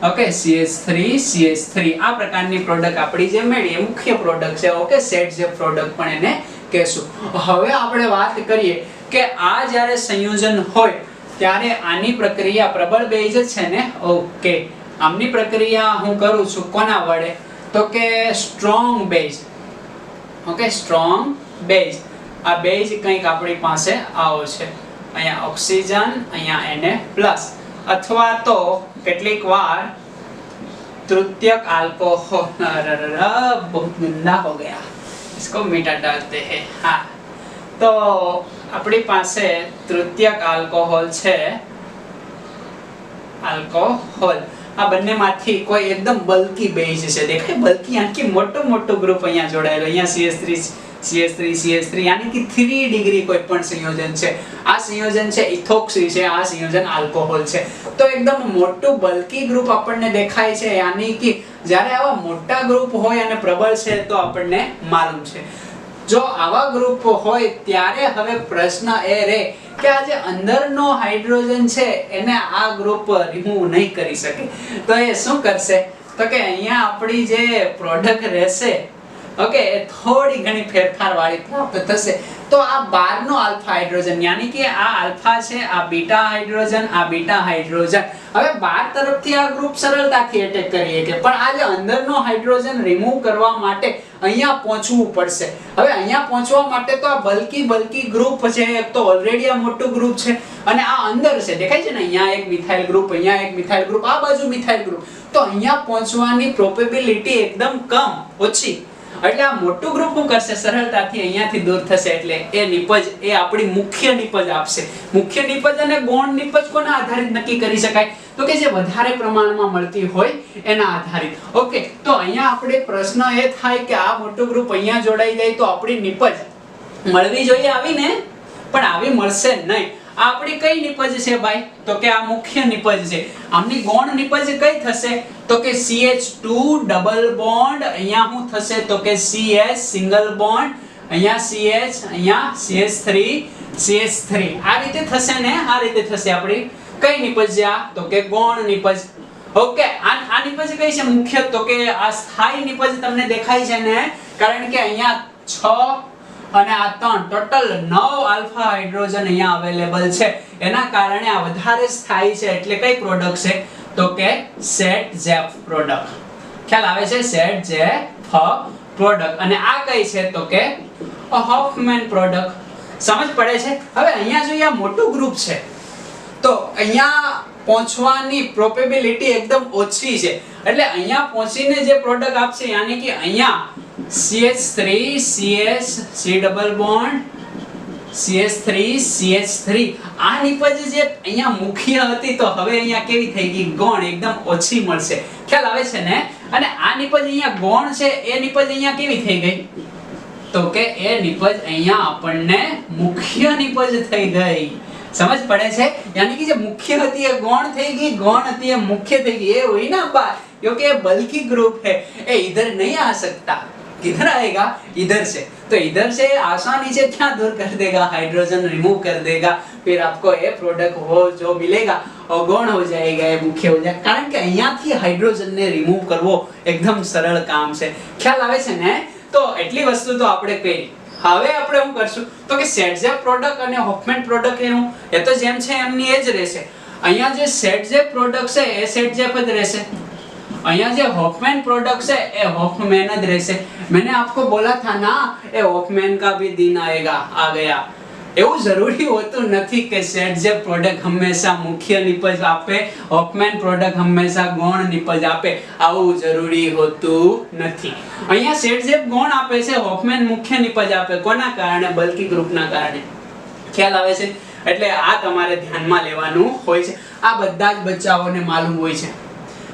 ઓકે CH3 આ પ્રકારની પ્રોડક્ટ આપણી જે મળી એ મુખ્ય પ્રોડક્ટ છે. ઓકે, સેટ જે પ્રોડક્ટ પણ એને કહેશું. હવે આપણે વાત કરીએ કે આ જ્યારે સંયોજન હોય ત્યારે આની પ્રક્રિયા પ્રબળ બેઝ છે ને, ઓકે, આમની પ્રક્રિયા હું કરું છું કોના વડે તો કે strong base. Okay, strong base. આ બેઝ કંઈક આપણી પાસે આવો છે, અહીંયા ઓક્સિજન, અહીંયા Na+, અથવા તો કેટલીક વાર तृतीयक अल्कोहल, बहुत गंदा हो गया, इसको मिटा डालते हैं. हाँ, तो अपनी પાસે તૃતીયક આલ્કોહોલ છે, આલ્કોહોલ. આ બંનેમાંથી કોઈ એકદમ બલ્કી બેઝ છે, દેખાય બલ્કી, યાની મોટો મોટો ગ્રુપ અહીંયા જોડાયેલો, અહીંયા CH3 યાની કે 3 ડિગ્રી કોઈ પણ સંયોજન છે. આ સંયોજન છે ઇથોક્સી છે, આ સંયોજન આલ્કોહોલ છે. તો એકદમ મોટું બલ્કી ગ્રુપ આપણને દેખાય છે, યાની કે જ્યારે આવા મોટા ગ્રુપ હોય અને પ્રબળ છે તો આપણને માલુમ છે. જો આવા ગ્રુપ હોય ત્યારે હવે પ્રશ્ન એ રહે કે આ જે અંદરનો હાઇડ્રોજન છે એને આ ગ્રુપ રિમૂવ નહીં કરી શકે, તો એ શું કરશે તો કે અહીંયા આપણી જે પ્રોડક્ટ રહેશે, ઓકે, થોડી ઘણી ફેરફાર વાળી પ્રાપ્ત થશે. તો આ 12 નો આલ્ફા હાઇડ્રોજન, યાની કે આ આલ્ફા છે, આ બીટા હાઇડ્રોજન, આ બીટા હાઇડ્રોજન, હવે 12 તરફથી આ ગ્રુપ સરળતાથી એટેક કરીએ કે, પણ આ જે અંદરનો હાઇડ્રોજન રિમૂવ કરવા માટે અહીંયા પહોંચવું પડશે. હવે અહીંયા પહોંચવા માટે તો આ બલ્કી ગ્રુપ છે, એક તો ઓલરેડી આ મોટું ગ્રુપ છે અને આ અંદર છે, દેખાય છે ને, અહીંયા એક મિથાઇલ ગ્રુપ, અહીંયા એક મિથાઇલ ગ્રુપ, આ બાજુ મિથાઇલ ગ્રુપ. તો અહીંયા પહોંચવાની પ્રોબેબિલિટી એકદમ કમ, ઓછી. એટલે આ મોટું ગ્રુપ શું કરશે, સરળતાથી અહીંયાથી દૂર થશે, એટલે એ નિપજ એ આપણી મુખ્ય નિપજ આપશે. મુખ્ય નિપજ અને ગૌણ નિપજ કોના આધારિત નક્કી કરી શકાય તો કે જે વધારે પ્રમાણમાં મળતી હોય એના આધારિત. ઓકે, તો અહીંયા આપણે પ્રશ્ન એ થાય કે આ મોટું ગ્રુપ અહીંયા જોડાઈ જાય તો આપણી નિપજ મળવી જોઈએ આવી ને, પણ આવી મળશે નહીં. આ આપણી કઈ નિપજ છે ભાઈ તો કે આ મુખ્ય નિપજ છે. આમની ગૌણ નિપજ કઈ થશે તો કે CH2 ડબલ બોન્ડ, અહીંયા શું થશે તો કે CH સિંગલ બોન્ડ, અહીંયા CH, અહીંયા CH3 આ રીતે થશે ને, આ રીતે થશે. આપણી કઈ નિપજ છે આ તો કે ગૌણ નિપજ. ઓકે, આ નિપજ કઈ છે મુખ્ય તો કે આ સ્થાયી નિપજ તમને દેખાય છે ને, કારણ કે અહીંયા 6 અને આ 3 ટોટલ 9 આલ્ફા હાઇડ્રોજન અહીંયા અવેલેબલ છે, એના કારણે આ વધારે સ્થાયી છે. એટલે કઈ પ્રોડક્ટ છે તો કે સેટ જેફ પ્રોડક્ટ. ખ્યાલ આવે છે, સેટ જેફ પ્રોડક્ટ. અને આ કઈ છે તો કે હોફમેન પ્રોડક્ટ. સમજ પડે છે? હવે અહીંયા જોઈએ આ મોટું ગ્રુપ છે તો અહીંયા પહોંચવાની પ્રોબેબિલિટી એકદમ ઓછી છે, એટલે અહીંયા પહોંચીને જે પ્રોડક્ટ આપશે, યાની કે અહીંયા CH3 CH C double bond CH3 આ નિપજ જે અહીંયા મુખ્ય હતી તો હવે અહીંયા કેવી થઈ ગઈ, ગૌણ, એકદમ ઓછી મળશે. ખ્યાલ આવે છે ને? અને આ નિપજ અહીંયા ગૌણ છે, એ નિપજ અહીંયા કેવી થઈ ગઈ તો કે એ નિપજ અહીંયા આપણને મુખ્ય નિપજ થઈ ગઈ. समझ पड़े છે? यानी कि जो मुख्य હતી એ गौण થઈ ગઈ, गौण હતી એ मुख्य થઈ गई. ये हुई ना बात, क्योंकि ये बल्कि ग्रुप है, ये इधर नहीं आ सकता. किधर आएगा? इधर से. तो इधर से आसानी से क्या दूर कर देगा, हाइड्रोजन रिमूव कर देगा. फिर आपको ये प्रोडक्ट हो जो मिलेगा और गौण हो जाएगा, ये मुख्य हो जाएगा. कारण કે અહીંયાથી હાઇડ્રોજન ને રિમૂવ કરવો એકદમ સરળ કામ છે. ખ્યાલ આવે છે ને? તો એટલી વસ્તુ તો આપણે કરી. હવે આપણે શું કરશું તો કે સેટઝેપ પ્રોડક્ટ અને હોફમેન પ્રોડક્ટ એનું એ તો જેમ છે એમની એ જ રહેશે. અહીંયા જે સેટઝેપ પ્રોડક્ટ છે એ સેટઝેપ જ રહેશે, અહીંયા જે હોફમેન પ્રોડક્ટ છે એ હોફમેન જ રહેશે. मैंने आपको बोला था ना એ હોફમેन का भी दिन आएगा, आ गया. એવું જરૂરી હોતું નથી કે સેટઝેપ પ્રોડક્ટ હંમેશા મુખ્ય નિપજ આપે, હોફમેન પ્રોડક્ટ હંમેશા ગૌણ નિપજ આપે, આવું જરૂરી હોતું નથી. અહીંયા સેટઝેપ ગૌણ આપે છે, હોફમેન મુખ્ય નિપજ આપે. કોના કારણે? બલ્કી ગ્રુપના કારણે. ખ્યાલ આવે છે? એટલે આ તમારે ધ્યાનમાં લેવાનું હોય છે. આ બધા જ બચ્ચાઓને માલુમ હોય છે,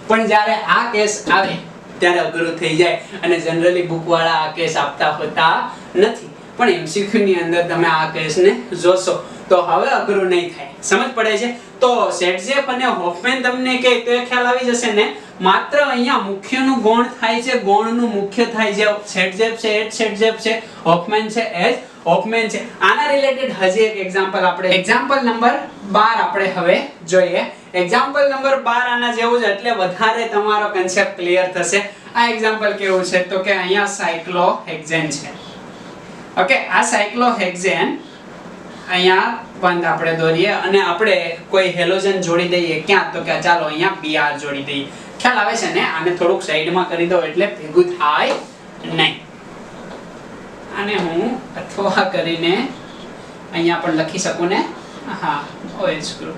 પણ જ્યારે આ કેસ આવે ત્યારે અઘરું થઈ જાય અને જનરલી બુક વાળા આ કેસ આપતા હોતા નથી. પણ એમસીક્યુ ની અંદર તમે આ કેસને જોશો તો હવે અઘરું નહીં થાય, સમજ પડે છે? તો સેટઝેપ અને હોફમેન તમને કે તો એ ખ્યાલ આવી જશે ને. માત્ર અહીંયા મુખ્યનું ગૌણ થાય છે, ગૌણનું મુખ્ય થાય છે. સેટઝેપ છે એચ સેટઝેપ છે, હોફમેન છે એચ હોફમેન છે. આના રિલેટેડ હજી એક એક્ઝામ્પલ આપણે એક્ઝામ્પલ નંબર 12 આપણે હવે જોઈએ. એક્ઝામ્પલ નંબર 12 આના જેવું છે એટલે વધારે તમારો કન્સેપ્ટ ક્લિયર થશે. આ એક્ઝામ્પલ કેવું છે તો કે અહીંયા સાયક્લોહેક્ઝેન છે. ઓકે, આ સાયક્લોહેક્ઝેન અહીંયા બંધ આપણે દોરીએ અને આપણે કોઈ હેલોજન જોડી દઈએ. ક્યાં તો કે ચાલો અહીંયા Br જોડી દઈએ. ખ્યાલ આવે છે ને? આને થોડુંક સાઈડમાં કરી દો એટલે ભેગું થાય નહીં. આને હું અથવા કરીને અહીંયા પણ લખી શકું ને. હા, OH ગ્રુપ.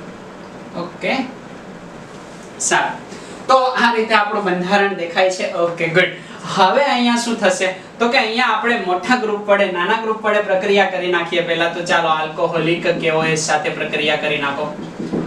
ઓકે, સારું. તો આ રીતે આપણું બંધારણ દેખાય છે. Okay, good. હવે અહીંયા શું થશે તો કે અહીંયા આપણે મોટા ગ્રુપ વડે નાના ગ્રુપ વડે પ્રક્રિયા કરી નાખીએ. પહેલા તો ચાલો આલ્કોહોલિક KOH સાથે પ્રક્રિયા કરી નાખો.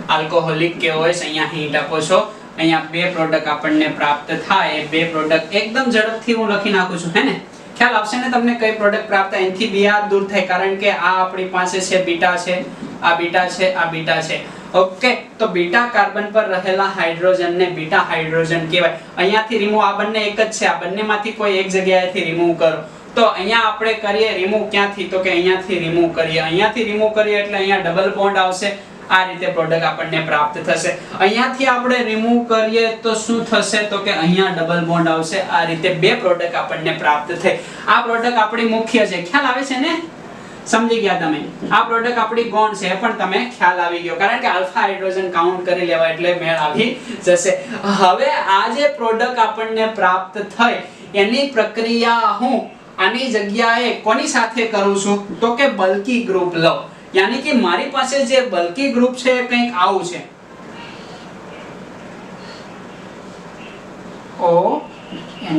આલ્કોહોલિક KOH અહીંયા હિન્ટ આપો છો. અહીંયા બે પ્રોડક્ટ આપણને પ્રાપ્ત થાય. બે પ્રોડક્ટ એકદમ ઝડપથી હું લખી નાખું છું, હે ને? ખ્યાલ આવશે ને તમને કઈ પ્રોડક્ટ પ્રાપ્ત થાય? અહીંથી Br દૂર થાય કારણ કે આ આપણી પાસે છે બીટા છે, આ બીટા છે, આ બીટા છે. ઓકે, તો બીટા કાર્બન પર રહેલા હાઇડ્રોજનને બીટા હાઇડ્રોજન કહેવાય. અહીંયાથી રિમૂવ, આ બંને એક જ છે, આ બંનેમાંથી કોઈ એક જગ્યાએથી રિમૂવ કરો. તો અહીંયા આપણે કરીએ રિમૂવ ક્યાંથી તો કે અહીંયાથી રિમૂવ કરીએ. અહીંયાથી રિમૂવ કરીએ એટલે અહીંયા ડબલ બોન્ડ આવશે. આ રીતે પ્રોડક્ટ આપણને પ્રાપ્ત થશે. અહીંયાથી આપણે રિમૂવ કરીએ તો શું થશે તો કે અહીંયા ડબલ બોન્ડ આવશે. આ રીતે બે પ્રોડક્ટ આપણને પ્રાપ્ત થઈ. આ પ્રોડક્ટ આપણી મુખ્ય છે. ખ્યાલ આવે છે ને? સમજી ગયા તમે? આ પ્રોડક્ટ આપણી ગૌણ છે પણ તમે ખ્યાલ આવી ગયો કારણ કે આલ્ફા હાઇડ્રોજન કાઉન્ટ કરી લેવા એટલે મેળ આવી જશે. હવે આ જે પ્રોડક્ટ આપણને પ્રાપ્ત થઈ એની પ્રક્રિયા હું આની જગ્યાએ કોની સાથે કરું છું તો કે બલ્કી ગ્રુપ લઉં. યાની કે મારી પાસે જે બલ્કી ગ્રુપ છે કંઈક આવું છે. O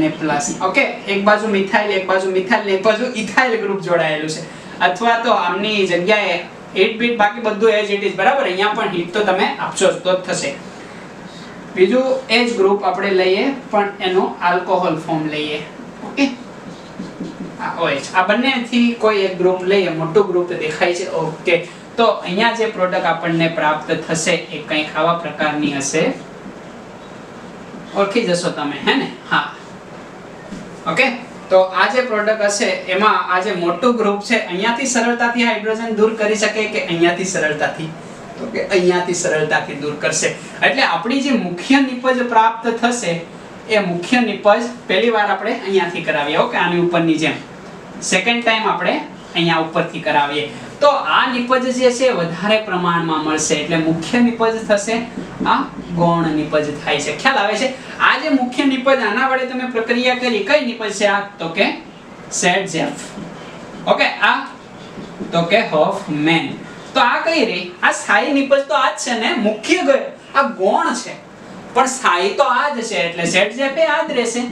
Na+. ઓકે, એક બાજુ મિથાઇલ, એક બાજુ મિથાઇલ, એક બાજુ ઇથાઇલ ગ્રુપ જોડાયેલું છે. અથવા તો આમની જગ્યાએ હીટ બીટ બાકી બધું એજ ઇટ ઇઝ, બરાબર? અહીંયા પણ હીટ તો તમે આપશો તો જ થશે. બીજું એજ ગ્રુપ આપણે લઈએ પણ એનો આલ્કોહોલ ફોર્મ લઈએ. ઓકે, આ OH, આ બંનેથી કોઈ એક ગ્રુપ લઈએ, મોટું ગ્રુપ દેખાય છે. ઓકે, તો અહીંયા જે પ્રોડક્ટ આપણને પ્રાપ્ત થશે એ કંઈક આવા પ્રકારની હશે. ઓળખી જશો તમે, હે ને? હા, ઓકે. તો આ જે પ્રોડક્ટ હશે એમાં આ જે મોટું ગ્રુપ છે અહીંયાથી સરળતાથી હાઇડ્રોજન દૂર કરી શકે કે અહીંયાથી સરળતાથી તો કે અહીંયાથી સરળતાથી દૂર કરશે. એટલે આપણી જે મુખ્ય નિપજ પ્રાપ્ત થશે એ મુખ્ય નિપજ પહેલી વાર આપણે અહીંયાથી કરાવીએ. ઓકે, આની ઉપરની જેમ સેકન્ડ ટાઈમ આપણે અહીંયા ઉપરથી કરાવીએ તો આ નિપજ જે છે વધારે પ્રમાણમાં મળશે. એટલે મુખ્ય નિપજ થશે, આ ગૌણ નિપજ થાય છે. ખ્યાલ આવે છે? આ જે મુખ્ય નિપજ આના વડે તમે પ્રક્રિયા કરી, કઈ નિપજ છે આ તો કે સેટઝેપ. ઓકે, આ તો કે હોફમેન. તો આ કઈ રહી? આ સ્થાયી નિપજ તો આ જ છે ને, મુખ્ય આ ગૌણ છે પણ સ્થાયી તો આ જ છે એટલે સેટઝેપ એ આ જ રહેશે,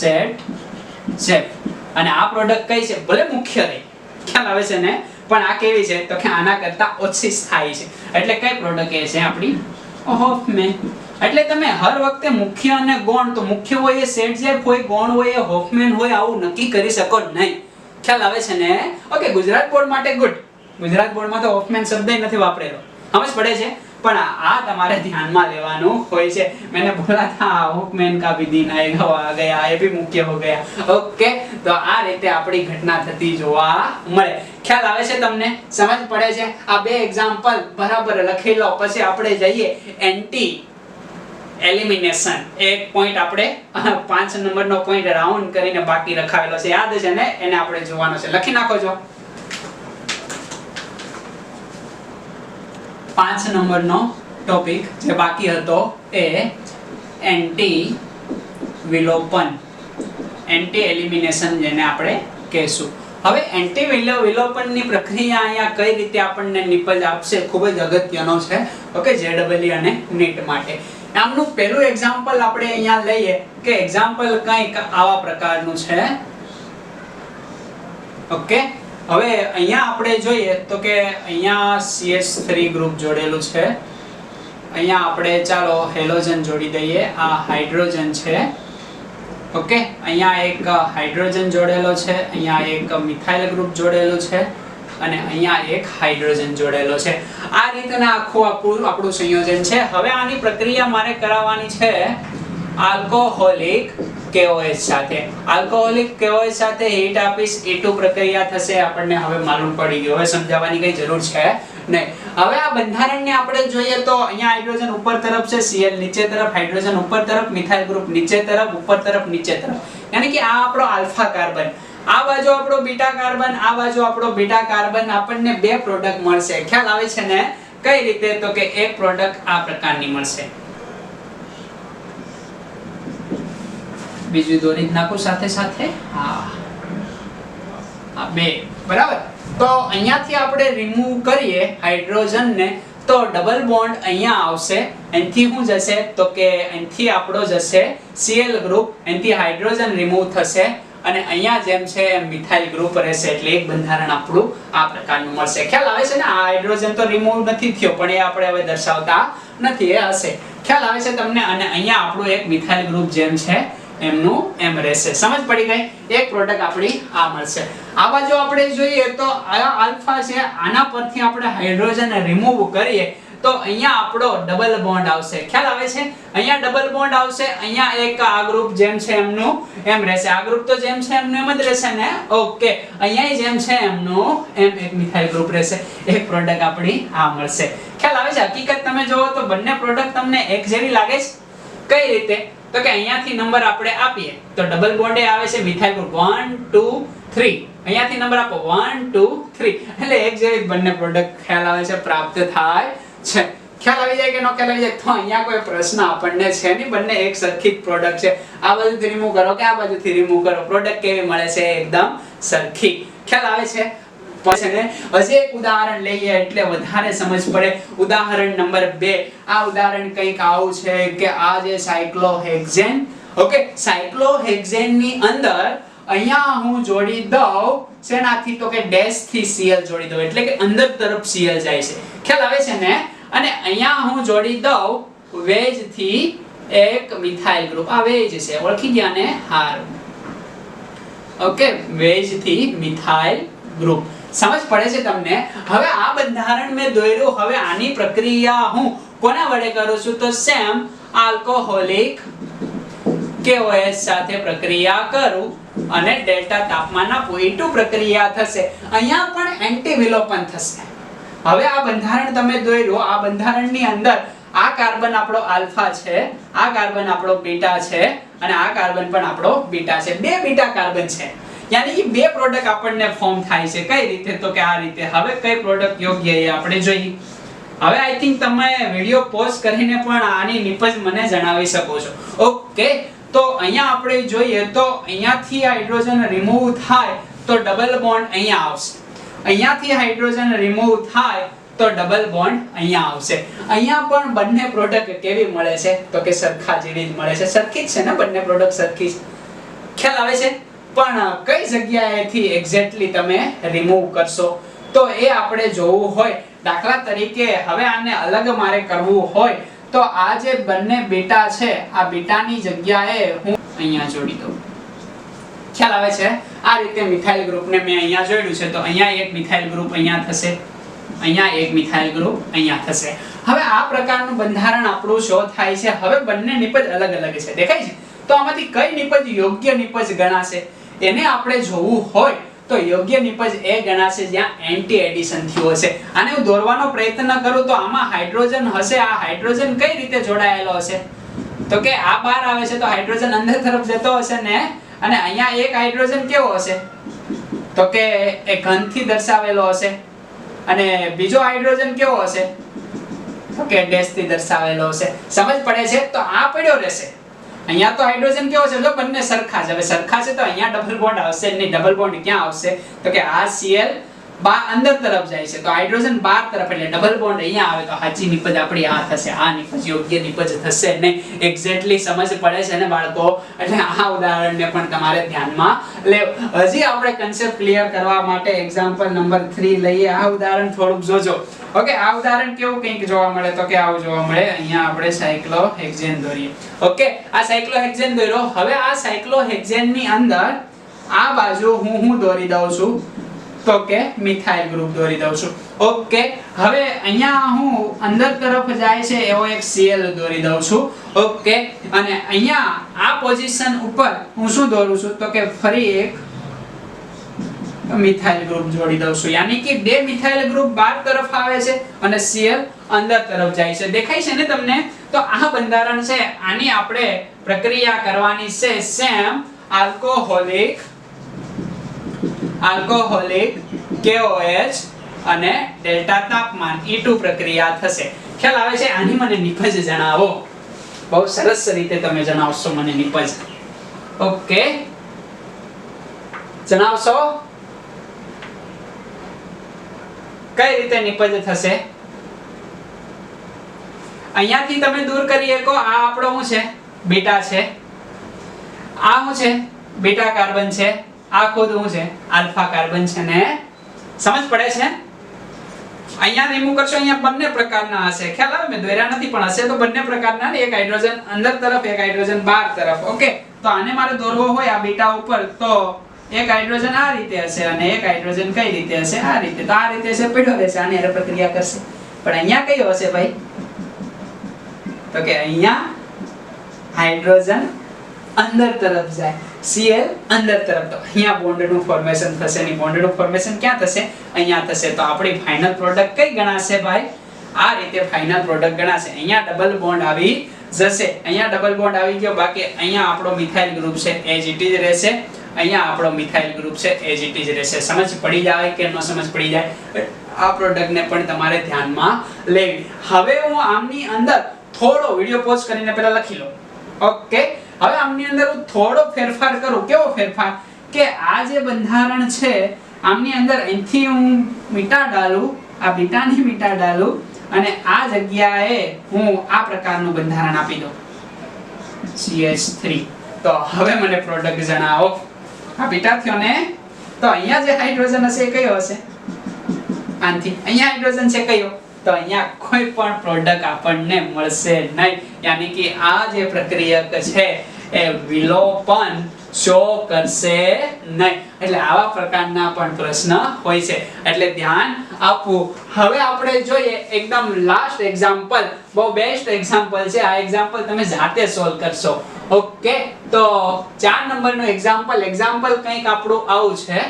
સેટઝેપ. અને આ પ્રોડક્ટ કઈ છે? ભલે મુખ્ય રહી, ખ્યાલ આવે છે ને, પણ આ કેવી છે તો કે આના કરતા ઓછી સ્થાયી છે. એટલે કઈ પ્રોડક્ટ એ છે આપણી હોફમેન. એટલે તમે હર વખતે મુખ્ય અને ગૌણ, તો મુખ્ય હોય એ સેટઝેપ હોય, ગૌણ હોય એ હોફમેન હોય, આવું નક્કી કરી શકો નહીં. ખ્યાલ આવે છે ને? ઓકે, ગુજરાત બોર્ડ માટે ગુડ. ગુજરાત બોર્ડમાં તો હોફમેન શબ્દ નથી વાપરેલો, સમજ પડે છે? પણ આ તમારે ધ્યાનમાં લેવાનું હોય છે. मैंने बोला था होफमैन का भी दिन आएगा, आ गया, ये भी मुख्य हो गया. ओके, તો આ રીતે આપણી ઘટના થતી જોવા મળે. ખ્યાલ આવે છે તમને? સમજ પડે છે? આ બે એક્ઝામ્પલ બરાબર લખી લો. પછી આપણે જઈએ એન્ટી એલિમિનેશન. એક પોઈન્ટ આપણે 5 નંબરનો પોઈન્ટ રાઉન્ડ કરીને બાકી રખાવેલો છે, યાદ છે ને? એને આપણે જોવાનો છે. લખી નાખો છો. 5 નંબરનો ટોપિક જે બાકી હતો એ એન્ટી વિલોપન, એન્ટી એલિમિનેશન જેને આપણે કહેશું. હવે એન્ટી વિલોપનની પ્રક્રિયા અહીંયા કઈ રીતે આપણને નિપજ આપશે ખૂબ જ અગત્યનો છે. ઓકે, JEE અને NEET માટે. આમનું પહેલું એક્ઝામ્પલ આપણે અહીંયા લઈએ કે એક્ઝામ્પલ કંઈક આવા પ્રકારનું છે. ઓકે, હવે અહીંયા આપણે જોઈએ તો કે અહીંયા CH3 ગ્રુપ જોડેલું છે. અહીંયા આપણે ચાલો હેલોજન જોડી દઈએ. આ હાઇડ્રોજન છે ઓકે, અહીંયા એક હાઇડ્રોજન જોડેલો છે, અહીંયા એક મિથાઇલ ગ્રુપ જોડેલું છે અને અહીંયા એક હાઇડ્રોજન જોડેલો છે. આ રીતના આખું આપણું સંયોજન છે. હવે આની પ્રક્રિયા મારે કરાવવાની છે આલ્કોહોલિક KOH સાથે. આલ્કોહોલિક KOH સાથે હીટ આપીશ, E2 પ્રક્રિયા થશે. આપણને હવે માલુમ પડી ગયું, હવે સમજાવવાની કઈ જરૂર છે નહીં. હવે આ બંધારણને આપણે જોઈએ તો અહીંયા હાઇડ્રોજન ઉપર તરફ છે, Cl નીચે તરફ, હાઇડ્રોજન ઉપર તરફ, મિથાઇલ ગ્રુપ નીચે તરફ, ઉપર તરફ, નીચે તરફ. યાની કે આ આપણો આલ્ફા કાર્બન, આ બાજુ આપણો બીટા કાર્બન, આ બાજુ આપણો બીટા કાર્બન. આપણને બે પ્રોડક્ટ મળશે. ખ્યાલ આવે છે ને? કઈ રીતે? તો કે એક પ્રોડક્ટ આ પ્રકારની મળશે. બીજું દોરી નાખું સાથે સાથે. હા, આ બે બરાબર. તો અહીંયાથી આપણે રિમૂવ કરીએ હાઇડ્રોજન ને તો ડબલ બોન્ડ અહીંયા આવશે. અહીંથી શું જશે? તો કે અહીંથી આપણો જશે Cl ગ્રુપ, અહીંથી હાઇડ્રોજન રિમૂવ થશે અને અહીંયા જેમ છે એમ મિથાઇલ ગ્રુપ રહેશે. એટલે એક બંધારણ આપણું આ પ્રકારનું મળશે. ખ્યાલ આવે છે ને? આ હાઇડ્રોજન તો રિમૂવ નથી થયો પણ એ આપણે હવે દર્શાવતા નથી, એ હશે. ખ્યાલ આવે છે તમને? અને અહીંયા આપણું એક મિથાઇલ ગ્રુપ જેમ છે એમનું એમ રહેશે. સમજ પડી ગઈ? એક પ્રોડક્ટ આપણી આ મળશે. આ બાજુ આપણે જોઈએ તો આ આલ્ફા છે, આના પરથી આપણે હાઇડ્રોજન રિમૂવ કરીએ તો અહીંયા આપણો ડબલ બોન્ડ આવશે. ખ્યાલ આવે છે? અહીંયા ડબલ બોન્ડ આવશે, અહીંયા એક આ ગ્રુપ જેમ છે એમનું એમ રહેશે. આ ગ્રુપ તો જેમ છે એમનું એમ જ રહેશે ને? ઓકે, અહીંયા જેમ છે એમનું એમ એક મિથાઇલ ગ્રુપ રહેશે. એક પ્રોડક્ટ આપણી આ મળશે. ખ્યાલ આવે છે? હકીકત તમે જોવો તો બંને પ્રોડક્ટ તમને એક જેવી લાગે છે. કઈ રીતે? તો કે અહીંયાથી નંબર આપણે આપીએ તો ડબલ બોન્ડ એ આવે છે મિથાઇલ ગ્રુપ 1 2 3. અહીંયાથી નંબર આપો 1 2 3 એટલે એક જેવી બંને પ્રોડક્ટ ખ્યાલ આવે છે પ્રાપ્ત થાય છે. ખ્યાલ આવી જાય કે નો ખ્યાલ આવી જાય? તો અહીંયા કોઈ પ્રશ્ન આપણને છે નહીં, બંને એક સરખી જ પ્રોડક્ટ છે. આ બાજુથી રિમૂવ કરો કે આ બાજુથી રિમૂવ કરો, પ્રોડક્ટ કેવી મળે છે? એકદમ સરખી. ખ્યાલ આવે છે? પછી હજી એક ઉદાહરણ લઈએ એટલે વધારે સમજ પડે. ઉદાહરણ નંબર 2. આ ઉદાહરણ કંઈક આવું છે કે આ જે સાયક્લોહેક્સેન, ઓકે, સાયક્લોહેક્સેન ની અંદર અહીંયા હું જોડી દઉં શેનાથી? તો કે ડેશ થી Cl જોડી દઉં, એટલે કે અંદર તરફ Cl જાય છે. ખ્યાલ આવે છે ને? અને અહીંયા હું જોડી દઉં વેજ થી એક મિથાઇલ ગ્રુપ. આ વેજ છે, ઓળખી ગયા ને? હારું, ઓકે, વેજ થી મિથાઇલ ગ્રુપ. સમજ પડે છે તમને? હવે આ બંધારણ મેં દોર્યું. હવે આની પ્રક્રિયા હું કોના વડે કરું છું? તો સેમ આલ્કોહોલિક KOH સાથે પ્રક્રિયા કરું અને ડેલ્ટા તાપમાન આપું. E2 પ્રક્રિયા થશે. અહીંયા પણ એન્ટી વિલોપન થશે. હવે આ બંધારણ તમે દોર્યું. આ બંધારણની અંદર આ કાર્બન આપણો આલ્ફા છે, આ કાર્બન આપણો બીટા છે અને આ કાર્બન પણ આપણો બીટા છે. બે બીટા કાર્બન છે. યાની કે બે પ્રોડક્ટ આપણને ફોર્મ થાય છે. કઈ રીતે? તો કે આ રીતે. હવે કઈ પ્રોડક્ટ યોગ્ય એ આપણે જોઈએ. હવે આઈ થિંક તમે વિડિયો પોઝ કરીને પણ આની નિપજ મને જણાવી શકો છો. ઓકે, તો અહીંયા આપણે જોઈએ તો અહીંયાથી હાઇડ્રોજન રિમૂવ થાય તો ડબલ બોન્ડ અહીંયા આવશે. અહીંયાથી હાઇડ્રોજન રિમૂવ થાય તો ડબલ બોન્ડ અહીંયા આવશે. અહીંયા પણ બંને પ્રોડક્ટ કેવી મળે છે? તો કે સરખા જેવી જ મળે છે. સરખી જ છે ને? બંને પ્રોડક્ટ સરખી જ. ખ્યાલ આવે છે? પણ કઈ જગ્યાએથી એક્ઝેક્ટલી તમે રિમૂવ કરશો તો એ આપણે જોવું હોય. દાખલા તરીકે હવે આને અલગ મારે કરવું હોય તો આ જે બંને બીટા છે, આ બીટાની જગ્યાએ હું અહીંયા જોડી દઉં. ખ્યાલ આવે છે? આ રીતે મિથાઇલ ગ્રુપને મેં અહીંયા જોડ્યું છે તો અહીંયા એક મિથાઇલ ગ્રુપ અહીંયા થશે, અહીંયા એક મિથાઇલ ગ્રુપ અહીંયા થશે. હવે આ પ્રકારનું બંધારણ આપણું શો થાય છે. હવે બંને નિપજ અલગ અલગ છે, દેખાય છે? તો આમાંથી કઈ નિપજ યોગ્ય નિપજ ગણાશે એને આપણે જોવું હોય તો યોગ્ય નિપજ એ ગણાશે જ્યાં એન્ટી એડિશન થયું હશે. આને હું દોરવાનો પ્રયત્ન કરું તો આમાં હાઇડ્રોજન હશે. આ હાઇડ્રોજન કઈ રીતે જોડાયેલો હશે? તો કે આ બહાર આવે છે તો હાઇડ્રોજન અંદર તરફ જતો હશે ને? અને અહીંયા એક હાઇડ્રોજન કેવો હશે? તો કે એ ઘનથી દર્શાવેલો હશે. અને બીજો હાઇડ્રોજન કેવો હશે? તો કે ડેશ થી દર્શાવેલો હશે. સમજ પડે છે? તો આ પડ્યો રહેશે. અહીંયા તો હાઇડ્રોજન કેવો છે? જો બંને સરખા છે. હવે સરખા છે તો અહીંયા ડબલ બોન્ડ આવશે નહીં. ડબલ બોન્ડ ક્યાં આવશે? તો કે આ Cl અંદર તરફ જાય છે તો હાઇડ્રોજન બહાર તરફ એટલે ડબલ બોન્ડ અહીંયા આવે તો સાચી નિપજ આપણી આ થશે. આ નિપજ યોગ્ય નિપજ થશે નહીં. એક્ઝેક્ટલી સમજ પડે છે ને બાળકો? એટલે આ ઉદાહરણને પણ તમારે ધ્યાનમાં લેવું. હજી આપણે કન્સેપ્ટ ક્લિયર કરવા માટે એક્ઝામ્પલ નંબર 3 લઈએ. આ ઉદાહરણ થોડુંક જોજો. ઓકે, આ ઉદાહરણ કેવું કંઈક જોવા મળે તો કે આવું જોવા મળે. અહીંયા આપણે સાયક્લોહેક્સેન દોરીએ. ઓકે, આ સાયક્લોહેક્સેન દોર્યો. હવે આ સાયક્લોહેક્સેનની અંદર આ બાજુ હું દોરી દઉં છું તો કે મિથાઇલ ગ્રુપ દોરી દઉં છું. ઓકે, હવે અહીંયા હું અંદર તરફ જાય છે એવો એક Cl દોરી દઉં છું. ઓકે, અને અહીંયા આ પોઝિશન ઉપર હું શું દોરું છું તો કે ફરી એક મિથાઇલ ગ્રુપ જોડી દઉં છું. યાની કે બે મિથાઇલ ગ્રુપ બહાર તરફ આવે છે અને Cl અંદર તરફ જાય છે. દેખાય છે ને તમને? તો આ બંધારણ છે, આની આપણે પ્રક્રિયા કરવાની છે સેમ આલ્કોહોલિક KOH અને ડેલ્ટા તાપમાન E2 પ્રક્રિયા થશે. ખ્યાલ આવે છે? આની મને નિપજ જણાવો. બહુ સરસ રીતે તમે જણાવશો મને નિપજ. ઓકે, જણાવશો કઈ રીતે નિપજ થશે? અહીંયાથી તમે દૂર કરી શકો. આ આપણો શું છે? બીટા છે. આ શું છે? બીટા કાર્બન છે. આ ખુદ શું છે? આલ્ફા કાર્બન છે ને? સમજ પડે છે? અહીંયા રિમૂવ કરશો, અહીંયા બંને પ્રકારના હશે. ખ્યાલ આવે? મેં દોર્યા નથી પણ હશે તો બંને પ્રકારના. એક હાઇડ્રોજન અંદર તરફ, એક હાઇડ્રોજન બહાર તરફ. ઓકે, તો આને મારે દોરવો હોય આ બીટા ઉપર તો એક હાઇડ્રોજન આ રીતે હશે અને એક હાઇડ્રોજન કઈ રીતે હશે? આ રીતે. તો આ રીતે હશે, પડ્યો રહેશે, આની હારે પ્રક્રિયા કરશે. પણ અહીંયા કયો હશે ભાઈ? તો કે અહીંયા હાઇડ્રોજન અંદર તરફ જાય, Cl અંદર તરફ. તો અહીંયા બોન્ડનું ફોર્મેશન થશે. ની બોન્ડનું ફોર્મેશન ક્યાં થશે? અહીંયા થશે. તો આપણી ફાઇનલ પ્રોડક્ટ કઈ ગણાશે ભાઈ? આ રીતે ફાઇનલ પ્રોડક્ટ ગણાશે. અહીંયા ડબલ બોન્ડ આવી જશે. અહીંયા ડબલ બોન્ડ આવી ગયો. બાકી અહીંયા આપણો મિથાઇલ ગ્રુપ છે એજ ઇટ ઇઝ રહેશે. અહીંયા આપણો મિથાઇલ ગ્રુપ છે એજ ઇટ ઇઝ રહેશે. સમજ પડી જાય કે ન સમજ પડી જાય? આ પ્રોડક્ટને પણ તમારે ધ્યાનમાં લેવી. હવે હું આમની અંદર થોડો વિડિયો પોઝ કરીને પહેલા લખી લો. ઓકે, હવે આમની અંદર હું થોડો ફેરફાર કરું. કેવો ફેરફાર? કે આ જે બંધારણ છે આમની અંદર અહીંથી હું મીટા ડાલું, આ બીટાની મીટા ડાલું અને આ જગ્યાએ હું આ પ્રકારનું બંધારણ આપી દઉં CH3. તો હવે મને પ્રોડક્ટ જણાવો. આ બીટા થયો ને? તો અહીંયા જે હાઇડ્રોજન હશે એ કયો હશે? આનથી. અહીંયા હાઇડ્રોજન છે કયો? તો અહીંયા કોઈ પણ પ્રોડક્ટ આપણને મળશે નહીં. યાની કે આ જે પ્રક્રિયક છે એ વિલોપન શો કરશે નહીં. એટલે આવા પ્રકારના પણ પ્રશ્ન હોય છે, એટલે ધ્યાન આપવું. હવે આપણે જોઈએ એકદમ લાસ્ટ એક્ઝામ્પલ. બહુ બેસ્ટ એક્ઝામ્પલ છે આ. એક્ઝામ્પલ તમે જાતે સોલ્વ કરશો. ઓકે, તો 4 નંબરનું એક્ઝામ્પલ કંઈક આપણું આવું છે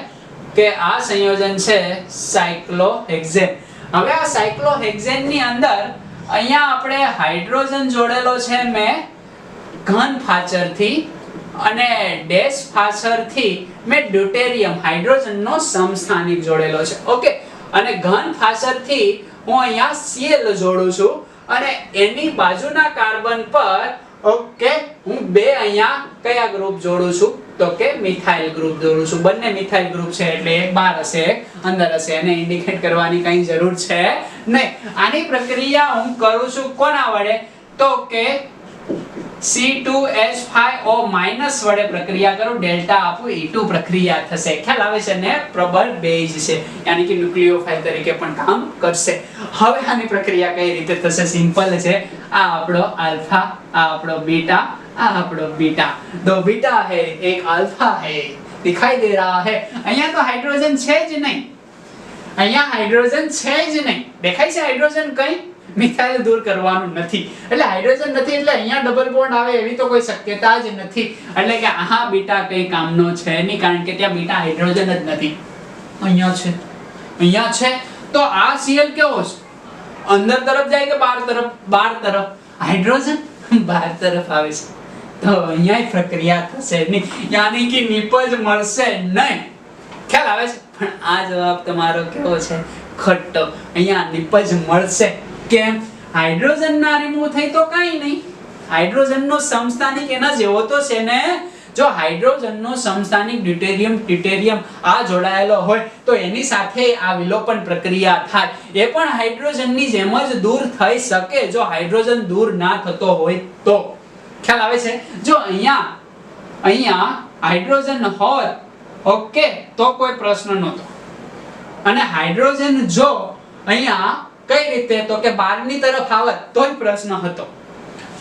કે આ સંયોજન છે સાયક્લોહેક્સેન. હવે આ સાયક્લોહેક્સેન ની અંદર અહીંયા આપણે હાઇડ્રોજન જોડેલો છે મેં ઘન ફાચરથી અને ડેશ ફાચરથી મેં ડ્યુટેરિયમ હાઇડ્રોજનનો સમસ્થાનિક જોડેલો છે. ઓકે, અને ઘન ફાચરથી હું અહીંયા Cl જોડું છું અને એની બાજુના કાર્બન પર ઓકે હું બે અહીંયા કયા ગ્રુપ જોડું છું તો કે મિથાઇલ ગ્રુપ જોડું છું. બંને મિથાઇલ ગ્રુપ છે એટલે એક બહાર હશે એક અંદર હશે. એને ઇન્ડિકેટ કરવાની કઈ જરૂર છે નહીં. આની પ્રક્રિયા હું કરું છું કોના વડે તો કે C2H5O- વડે પ્રક્રિયા કરું, ડેલ્ટા આપું, E2 પ્રક્રિયા થશે. ખ્યાલ આવે છે ને? પ્રબળ બેઝ છે યાની કે ન્યુક્લિયોફાઇલ તરીકે પણ કામ કરશે. હવે આની પ્રક્રિયા કઈ રીતે થશે? સિમ્પલ છે. આ આપણો આલ્ફા, આ આપણો બીટા, આ આપણો બીટા. दो बीटा है एक अल्फा है, दिखाई दे रहा है. અહીંયા તો હાઇડ્રોજન છે જ નહીં. અહીંયા હાઇડ્રોજન છે જ નહીં. દેખાય છે હાઇડ્રોજન? કઈ મિથાઇલ દૂર કરવાનું નથી એટલે હાઇડ્રોજન નથી એટલે અહીંયા ડબલ બોન્ડ આવે એવી તો કોઈ શક્યતા જ નથી. એટલે કે આ બીટા કઈ કામનો છે નહીં, કારણ કે ત્યાં બીટા હાઇડ્રોજન જ નથી. અહીંયા છે, અહીંયા છે. તો આ Cl કેવો છે? અંદર તરફ જાય કે બહાર તરફ? બહાર તરફ. હાઇડ્રોજન બહાર તરફ આવે છે તો અહીંયા પ્રક્રિયા થશે નહીં, યાની કે નિપજ મળશે નહીં. ખ્યાલ આવે છે? પણ આ જવાબ તમારો કેવો છે? ખોટો. અહીંયા નિપજ મળશે. કેમ? હાઇડ્રોજન ના રિમૂવ થઈ તો કઈ નહીં. હાઇડ્રોજન નો સમસ્થાનિક એના જેવો તો છે ને. જો હાઇડ્રોજનનો સમસ્થાનિક ડ્યુટેરિયમ આ જોડાયેલો હોય તો એની સાથે આ વિલોપન પ્રક્રિયા થાય. એ પણ હાઇડ્રોજનની જેમ જ દૂર થઈ શકે જો હાઇડ્રોજન દૂર ના થતો હોય તો. ખ્યાલ આવે છે? જો અહીંયા હાઇડ્રોજન હોત ઓકે તો કોઈ પ્રશ્ન નહોતો, અને હાઇડ્રોજન જો અહીંયા કઈ રીતે તો કે બહારની તરફ આવત તોય પ્રશ્ન હતો.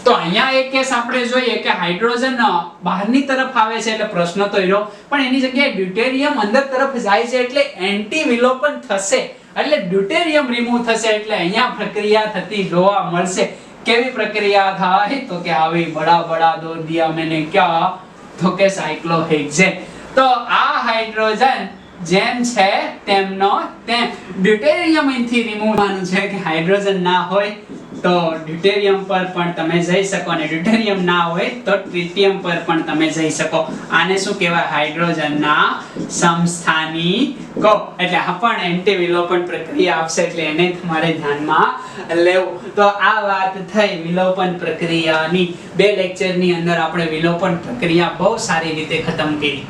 તો અહીંયા એક કેસ આપણે જોઈએ કે હાઇડ્રોજન બહારની તરફ આવે છે એટલે પ્રશ્ન તો રહ્યો, પણ એની જગ્યાએ ડ્યુટેરિયમ અંદર તરફ જાય છે એટલે એન્ટી વિલોપન થશે, એટલે ડ્યુટેરિયમ રિમૂવ થશે, એટલે અહીંયા પ્રક્રિયા થતી જોવા મળશે. કેવી પ્રક્રિયા થાય તો કે આવી બડા દો દિયા મેને ક્યા તો કે સાયક્લોહેક્સેન. તો આ હાઇડ્રોજન જેમ છે તેમનો તેમ ડ્યુટેરિયમ અહીંથી રિમૂવ થવાનું છે કે હાઇડ્રોજન ના હોય તો ડ્યુટેરિયમ પર પણ તમે જઈ શકો, અને ડ્યુટેરિયમ ના હોય તો ટ્રિટિયમ પર પણ તમે જઈ શકો. આને શું કહેવાય? હાઇડ્રોજનના સમસ્થાનિકો. એટલે આ પણ એન્ટી વિલોપન પ્રક્રિયા આવશે, એટલે એને તમારે ધ્યાનમાં લેવું. તો આ વાત થઈ વિલોપન પ્રક્રિયાની. 2 લેક્ચરની અંદર આપણે વિલોપન પ્રક્રિયા બહુ સારી રીતે ખતમ કરી.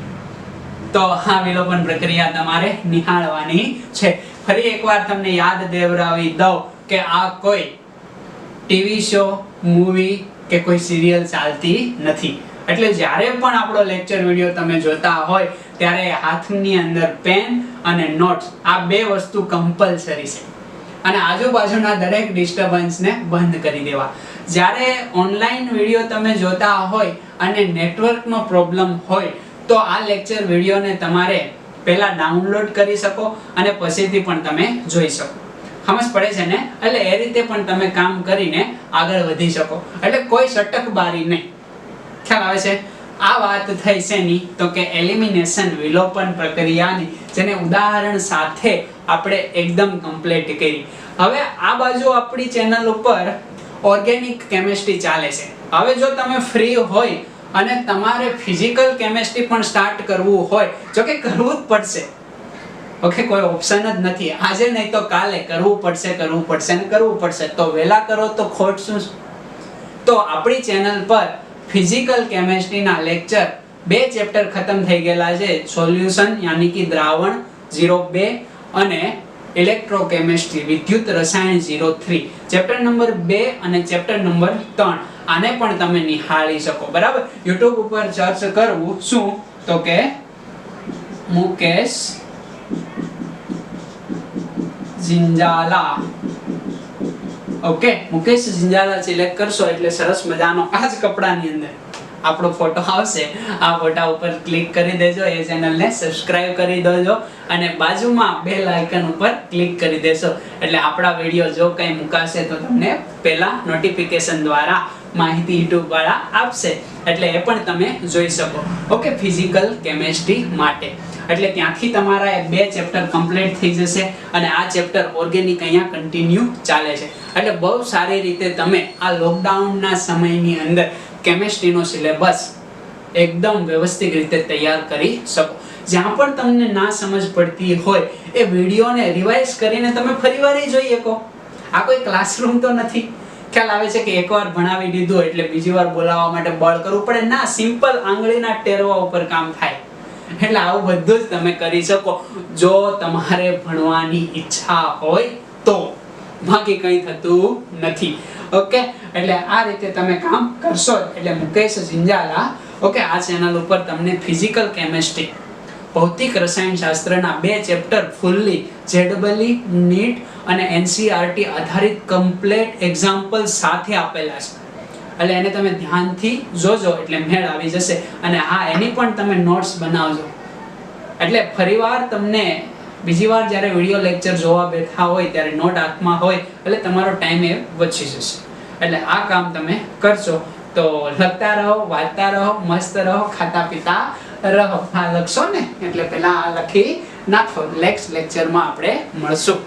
તો આ વિલોપન પ્રક્રિયા તમારે નિહાળવાની છે. ફરી એકવાર તમને યાદ દેવરાવી દઉં કે આ કોઈ ટીવી શો, મૂવી કે કોઈ સિરિયલ ચાલતી નથી. એટલે જ્યારે પણ આપણો લેક્ચર વિડિયો તમે જોતા હોય ત્યારે હાથની અંદર પેન અને નોટ્સ આ 2 વસ્તુ કમ્પલસરી છે, અને આજુબાજુના દરેક ડિસ્ટર્બન્સને બંધ કરી દેવા. જ્યારે ઓનલાઈન વિડિયો તમે જોતા હોય અને નેટવર્કનો પ્રોબ્લેમ હોય તો આ લેક્ચર વિડિયોને તમારે પહેલા ડાઉનલોડ કરી શકો અને પછીથી પણ તમે જોઈ શકો. સમજ પડે છે ને? એટલે એ રીતે પણ તમે કામ કરીને આગળ વધી શકો, એટલે કોઈ સટકબારી નહીં. ખ્યાલ આવે છે? આ વાત થઈ છે ની તો કે એલિમિનેશન વિલોપન પ્રક્રિયાની, જેને ઉદાહરણ સાથે આપણે એકદમ કમ્પ્લીટ કરી. હવે આ બાજુ આપણી ચેનલ ઉપર ઓર્ગેનિક કેમિસ્ટ્રી ચાલે છે. હવે જો તમે ફ્રી હોય અને તમારે ફિઝિકલ કેમિસ્ટ્રી પણ સ્ટાર્ટ કરવું હોય, જો કે કરવું જ પડશે, ઓકે, કોઈ ઓપ્શન જ નથી. આજે નહીં તો કાલે કરવું પડશે. તો વહેલા કરો તો ખોટ શું? તો આપણી ચેનલ પર ફિઝિકલ કેમિસ્ટ્રીના લેક્ચર 2 ચેપ્ટર ખતમ થઈ ગયેલા છે. સોલ્યુશન યાની કે દ્રાવણ 02 અને ઇલેક્ટ્રોકેમિસ્ટ્રી વિદ્યુત રસાયણ 03. ચેપ્ટર નંબર 2 અને ચેપ્ટર નંબર 3 આને પણ તમે નિહાળી શકો. બરાબર? YouTube ઉપર સર્ચ કરવું શું તો કે મુકેશ જિંજાલા. ઓકે, મુકેશ જિંજાલા સિલેક્ટ કરશો એટલે સરસ મજાનો આ જ કપડાની અંદર આપણો ફોટો આવશે. આ ફોટા ઉપર ક્લિક કરી દેજો, એ ચેનલને સબસ્ક્રાઇબ કરી દેજો, અને બાજુમાં બેલ આઇકન ઉપર ક્લિક કરી દેશો એટલે આપણા વિડિયો જો કંઈ મુકાશે તો તમને પહેલા નોટિફિકેશન દ્વારા માહિતી YouTube વાળા આપશે, એટલે એ પણ તમે જોઈ શકો. ઓકે, ફિઝિકલ કેમિસ્ટ્રી માટે એટલે ત્યાંથી તમારા 2 ચેપ્ટર કમ્પ્લીટ થઈ જશે, અને આ ચેપ્ટર ઓર્ગેનિક અહીંયા કન્ટિન્યુ ચાલે છે. એટલે બહુ સારી રીતે તમે આ લોકડાઉનના સમયની અંદર કેમિસ્ટ્રીનો સિલેબસ એકદમ વ્યવસ્થિત રીતે તૈયાર કરી શકો. જ્યાં પણ તમને ના સમજ પડતી હોય એ વિડીયોને રિવાઇઝ કરીને તમે ફરીવાર જોઈ શકો. આ કોઈ ક્લાસરૂમ તો નથી. ખ્યાલ આવે છે કે એકવાર ભણાવી દીધું એટલે બીજી વાર બોલાવવા માટે બળ કરવું પડે ના, સિમ્પલ આંગળીના ટેરવા ઉપર કામ થાય. એટલે આવું બધું જ તમે કરી શકો જો તમારે ભણવાની ઈચ્છા હોય તો, બાકી કંઈ થતું નથી. ઓકે, એટલે આ રીતે તમે કામ કરશો એટલે મુકેશ જિંજાલા ઓકે આ ચેનલ ઉપર તમને ફિઝિકલ કેમિસ્ટ્રી, ભૌતિક રસાયણશાસ્ત્રના 2 ચેપ્ટર ફૂલ્લી જેડબલી, નીટ અને એનસીઈઆરટી આધારિત કમ્પ્લીટ એક્ઝામ્પલ સાથે આપેલા છે. એટલે એને તમે ધ્યાનથી જોજો એટલે મેળ આવી જશે. અને હા, એની પણ તમે નોટ્સ બનાવજો, એટલે ફરીવાર તમને બીજી વાર જ્યારે વિડિયો લેક્ચર જોવા બેઠા હોય ત્યારે નોટ હાથમાં હોય એટલે તમારો ટાઈમ એ બચી જશે. એટલે આ કામ તમે કરશો તો લખતા રહો, વાંચતા રહો, મસ્ત રહો, ખાતા પીતા રહો. હા લખશો ને એટલે પહેલા આ લખી નાખો. નેક્સ્ટ લેક્ચરમાં આપણે મળશું.